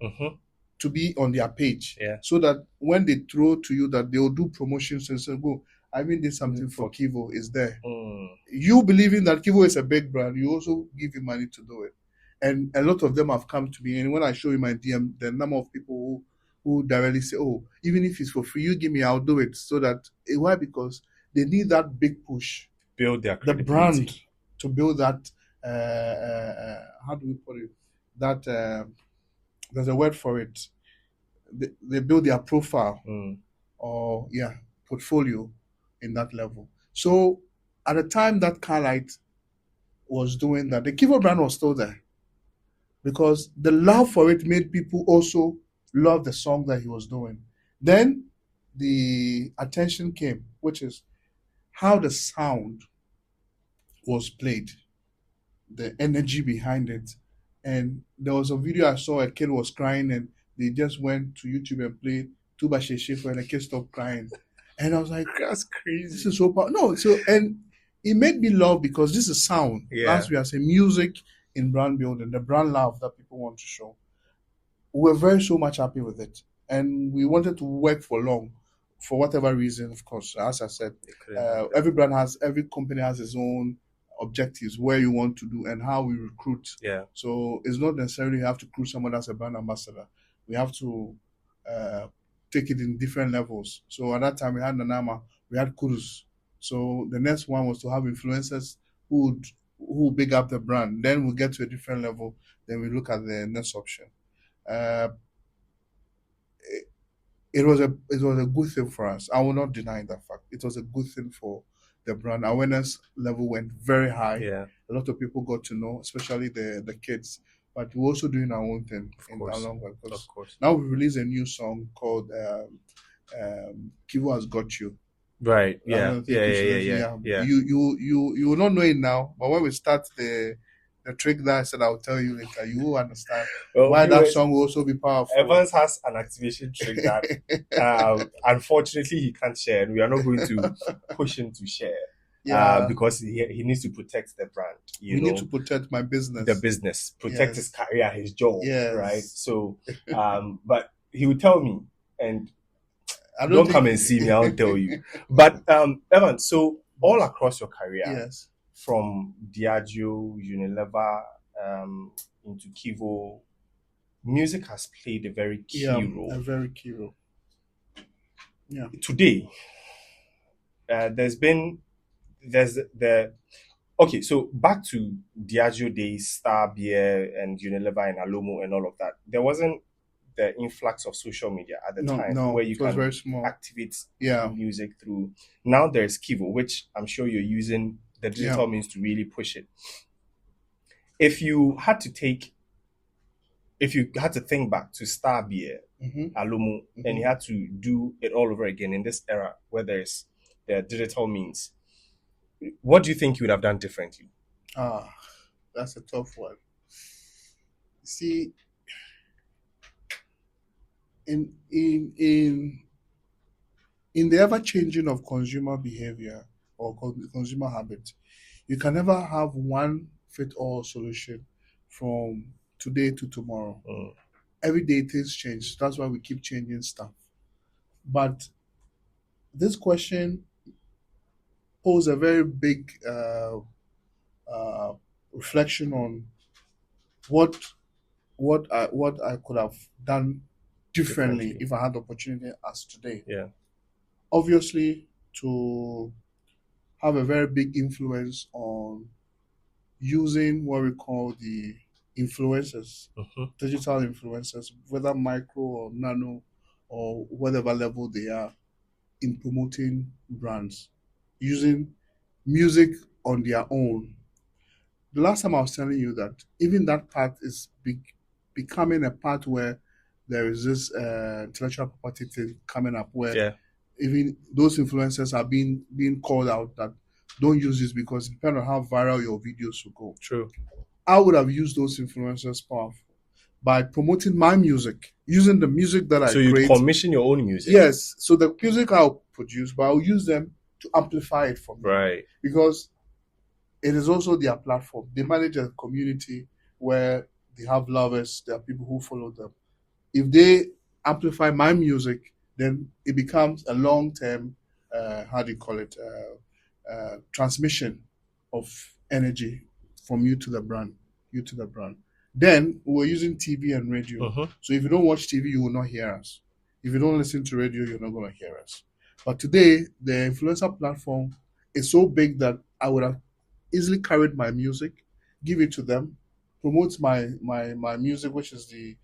A: to be on their page.
B: Yeah.
A: So that when they throw to you that they'll do promotions and say, go, I mean, there's something for Kivo is there. You believing that Kivo is a big brand, you also give him money to do it. And a lot of them have come to me. And when I show you my DM, the number of people who directly say, oh, even if it's for free, you give me, I'll do it. So that, why? Because they need that big push.
B: Build their
A: the
B: credibility.
A: brand to build that, how do we put it? That, there's a word for it. They build their profile or, portfolio in that level. So at the time that Carlite was doing that, the Kivo brand was still there because the love for it made people also love the song that he was doing. Then the attention came, which is how the sound was played, the energy behind it. And there was a video I saw, a kid was crying and they just went to YouTube and played Tuba Sheshifo and the kid stopped crying. And I was like, that's crazy. This is so powerful. No, so, and it made me love because this is sound.
B: Yeah.
A: As we are saying, music in brand building, the brand love that people want to show. We're very so much happy with it. And we wanted to work for long, for whatever reason, of course. As I said, every company has its own objectives, where you want to do and how we recruit.
B: Yeah.
A: So it's not necessarily you have to recruit someone as a brand ambassador. We have to take it in different levels. So at that time we had Nanama, we had Kurus. So the next one was to have influencers who big up the brand. Then we'll get to a different level. Then we look at the next option. It was a good thing for us. I will not deny that fact. It was a good thing for the brand. Awareness level went very high.
B: Yeah.
A: A lot of people got to know, especially the kids. But we're also doing our own thing in the long run.
B: Of course.
A: Now we released a new song called Kivo Has Got You.
B: Right.
A: I
B: Yeah.
A: don't think
B: Yeah.
A: You will not know it now, but when we start the trick that I said I'll tell you later, you will understand why that song will also be powerful.
B: Evans has an activation trick that unfortunately he can't share, and we are not going to push him to share. Because he needs to protect the brand.
A: We need to protect my business.
B: The business, protect his career, his job,
A: Yes.
B: right? So, but he will tell me, and
A: I
B: don't come and see me. I'll tell you. But Evan, so all across your career,
A: Yes.
B: from Diageo, Unilever, into Kivo, music has played a very key role.
A: A very key role. Yeah.
B: Today, okay, so back to Diageo days, Star Beer and Unilever and Alomo and all of that. There wasn't the influx of social media at the time where you
A: it was
B: can
A: very small.
B: activate music through. Now there's Kivo, which I'm sure you're using the digital means to really push it. If you had to think back to Star Beer, Alomo, and you had to do it all over again in this era where there's the digital means, what do you think you would have done differently?
A: That's a tough one. See, in the ever changing of consumer behavior or consumer habit, you can never have one fit all solution from today to tomorrow. Every day things change. That's why we keep changing stuff. But this question pose a very big reflection on what I could have done differently if I had the opportunity as today.
B: Yeah.
A: Obviously, to have a very big influence on using what we call the influencers, digital influencers, whether micro or nano or whatever level they are, in promoting brands. using music on their own. The last time I was telling you that even that part is becoming a part where there is this intellectual property thing coming up where
B: Yeah.
A: even those influencers are being called out that don't use this because it depends on how viral your videos will go.
B: True.
A: I would have used those influencers powerful by promoting my music, using the music that I
B: So you
A: create.
B: commission your own music.
A: Yes, so the music I'll produce, but I'll use them to amplify it for me.
B: Right.
A: Because it is also their platform. They manage a community where they have lovers, there are people who follow them. If they amplify my music, then it becomes a long-term, transmission of energy from you to the brand, Then we're using TV and radio.
B: Mhm.
A: So if you don't watch TV, you will not hear us. If you don't listen to radio, you're not going to hear us. But today, the influencer platform is so big that I would have easily carried my music, give it to them, promote my music, which is the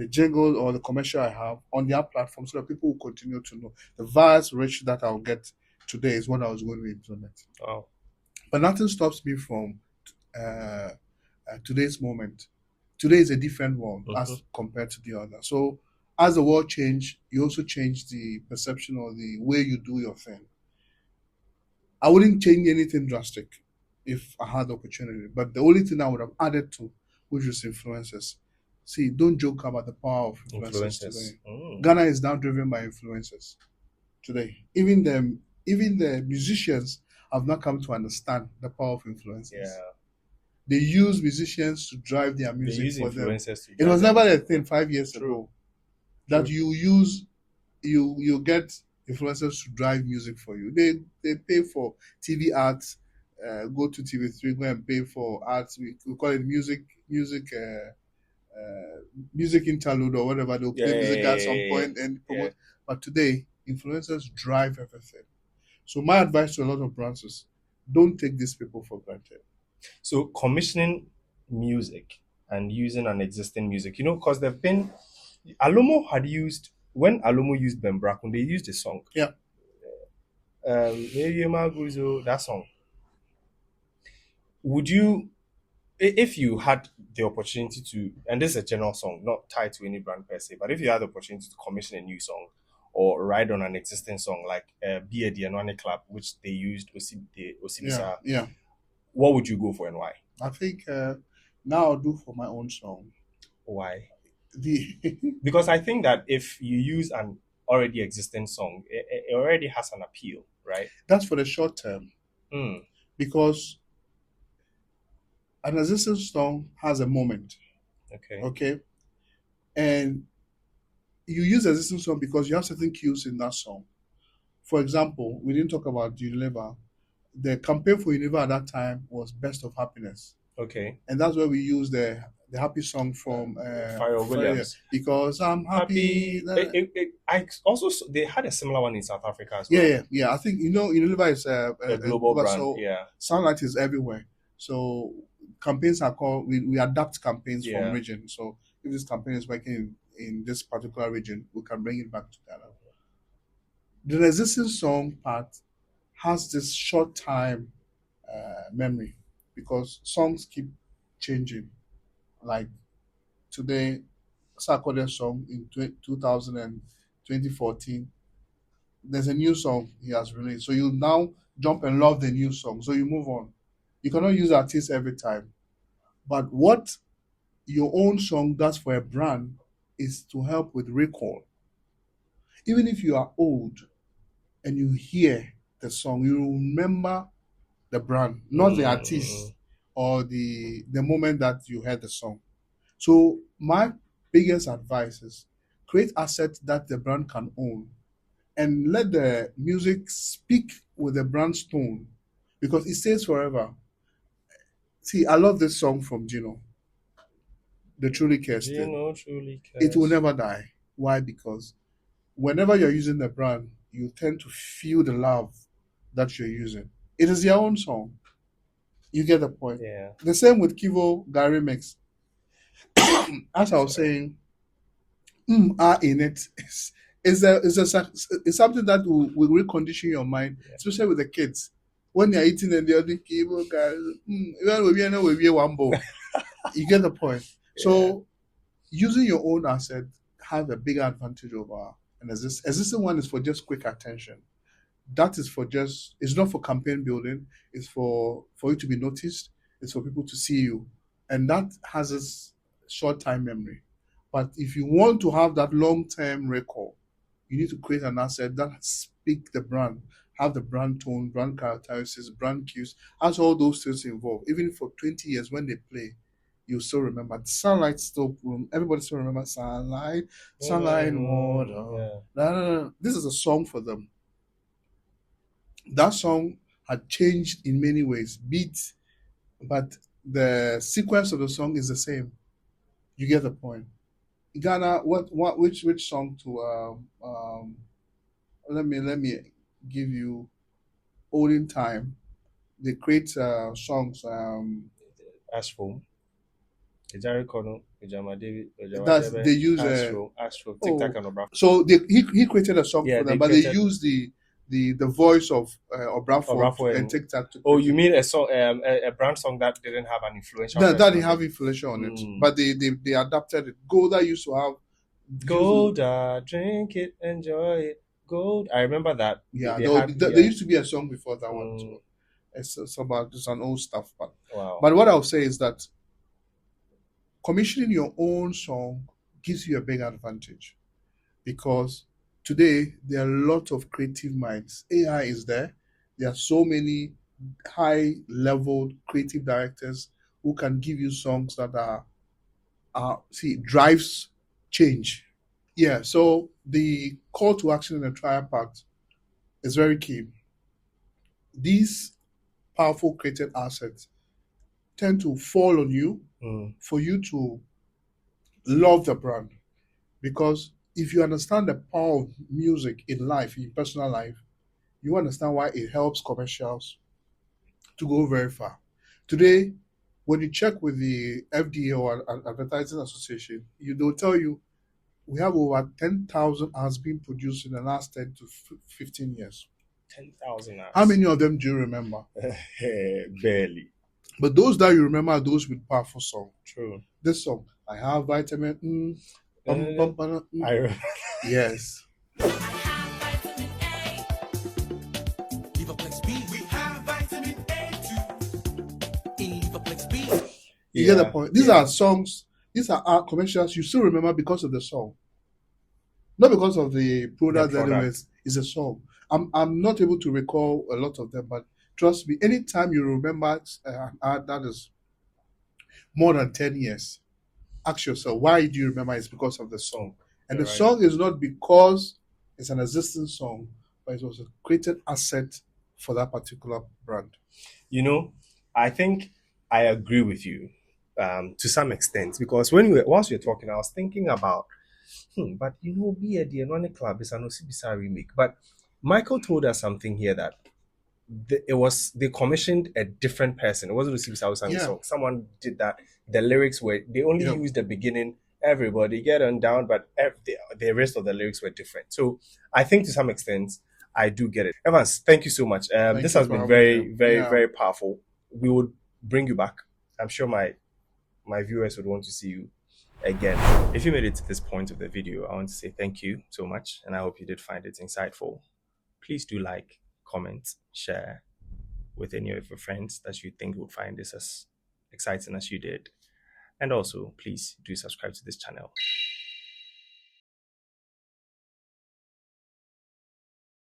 A: jingle or the commercial I have on their platform so that people will continue to know. The vast reach that I'll get today is what I was going to implement.
B: Wow.
A: But nothing stops me from today's moment. Today is a different world as compared to the other. So as the world changed, you also change the perception or the way you do your thing. I wouldn't change anything drastic if I had the opportunity. But the only thing I would have added to, which was influencers. See, don't joke about the power of influencers today. Ghana is now driven by influencers today. Even the musicians have not come to understand the power of influencers.
B: Yeah.
A: They use musicians to drive their
B: They
A: music
B: use
A: for them.
B: influencers to
A: It was
B: drive
A: never
B: their
A: a thing 5 years
B: True.
A: ago that you get influencers to drive music for you. They pay for TV ads. Go to TV3, go and pay for ads. We call it music interlude or whatever. They'll play music at some point and promote. But today, influencers drive everything. So my advice to a lot of brands is don't take these people for granted.
B: So commissioning music and using an existing music, because they've been Alomo had used when Alomo used Bembrakun, they used a song.
A: Yeah.
B: That song. Would you, if you had the opportunity to, and this is a general song, not tied to any brand per se, but if you had the opportunity to commission a new song or ride on an existing song like Be a Dianwane Club, which they used Osibisa,
A: Yeah.
B: what would you go for and why?
A: I think now I'll do for my own song.
B: Why?
A: The
B: Because I think that if you use an already existing song, it already has an appeal, right?
A: That's for the short term. Because an existing song has a moment. Okay. And you use existing song because you have certain cues in that song. For example, we didn't talk about Unilever. The campaign for Unilever at that time was Best of Happiness.
B: Okay.
A: And that's where we used the happy song from
B: Pharrell Williams.
A: Because I'm happy.
B: I also they had a similar one in South Africa as well.
A: Yeah. I think Unilever is a
B: global brand.
A: So
B: yeah.
A: Sunlight is everywhere. So campaigns are called. We adapt campaigns from region. So if this campaign is working in this particular region, we can bring it back to Ghana. The existing song part has this short time memory because songs keep changing. Like today, Sarkodie's song in 2014, there's a new song he has released. So you now jump and love the new song. So you move on. You cannot use artists every time. But what your own song does for a brand is to help with recall. Even if you are old and you hear the song, you remember the brand, not the artist or the moment that you heard the song. So my biggest advice is create assets that the brand can own and let the music speak with the brand's tone because it stays forever. See, I love this song from Gino, The Truly Cares Thing.
B: Gino Truly Cares.
A: It will never die. Why? Because whenever you're using the brand, you tend to feel the love that you're using. It is your own song. You get the point.
B: Yeah.
A: The same with Kivo Gary Mix. As I was saying, are in it is something that will recondition your mind, especially with the kids. when you're eating and the other Kivo guys, even when we one bowl. You get the point. So using your own asset have a bigger advantage over an existing one is for just quick attention. That is for just, it's not for campaign building, it's for you to be noticed, it's for people to see you. And that has a short time memory. But if you want to have that long-term record, you need to create an asset that speak the brand, have the brand tone, brand characteristics, brand cues, has all those things involved. Even for 20 years when they play, you still remember. Sunlight still, everybody still remembers sunlight, sunlight, water. No. This is a song for them. That song had changed in many ways, beats, but the sequence of the song is the same. You get the point. Ghana, which song to let me give you olden time. They create songs.
B: Ashfo. Ejari Kono, Ejama David,
A: That's they use
B: Ashfo, Tic Tac and Obrafo.
A: So he created a song for them, but they use the voice of Obrafo and Tic Tac.
B: You mean a song, a brand song that didn't have an influential?
A: That didn't have influential on it, but they adapted it. Golda used to have
B: Golda, drink it, enjoy it. Gold. I remember that.
A: Yeah, there used to be a song before that one too. It's an old stuff, but But what I'll say is that commissioning your own song gives you a big advantage because today there are a lot of creative minds. AI is there. There are so many high-level creative directors who can give you songs that drives change. Yeah, so the call to action in the trial pact is very key. These powerful created assets tend to fall on you for you to love the brand. Because if you understand the power of music in life, in personal life, you understand why it helps commercials to go very far. Today, when you check with the FDA or Advertising Association, they'll tell you we have over 10,000 ads being produced in the last 10 to 15 years.
B: 10,000 ads.
A: How many of them do you remember?
B: Barely.
A: But those that you remember are those with powerful song.
B: True.
A: This song, I have vitamin.
B: I remember.
A: Yes. You get the point. These are songs. These are art commercials you still remember because of the song, not because of the product. Anyways, it's a song. I'm not able to recall a lot of them, but trust me, anytime you remember an ad that is more than 10 years, ask yourself, why do you remember? It's because of the song. And the song is not because it's an existing song, but it was a created asset for that particular brand.
B: I think I agree with you to some extent, because whilst you're talking, I was thinking about, but be a Diageo Club is an Osibisa remake. But Michael told us something here that they commissioned a different person. It wasn't Osibisa song. Someone did that. The lyrics they only used the beginning. Everybody get on down, but the rest of the lyrics were different. So I think to some extent I do get it. Evans, thank you so much. This has been very, very, very powerful. We would bring you back. I'm sure my viewers would want to see you again. If you made it to this point of the video, I want to say thank you so much, and I hope you did find it insightful. Please do like, comment, share with any of your friends that you think would find this as exciting as you did. And also, please do subscribe to this channel.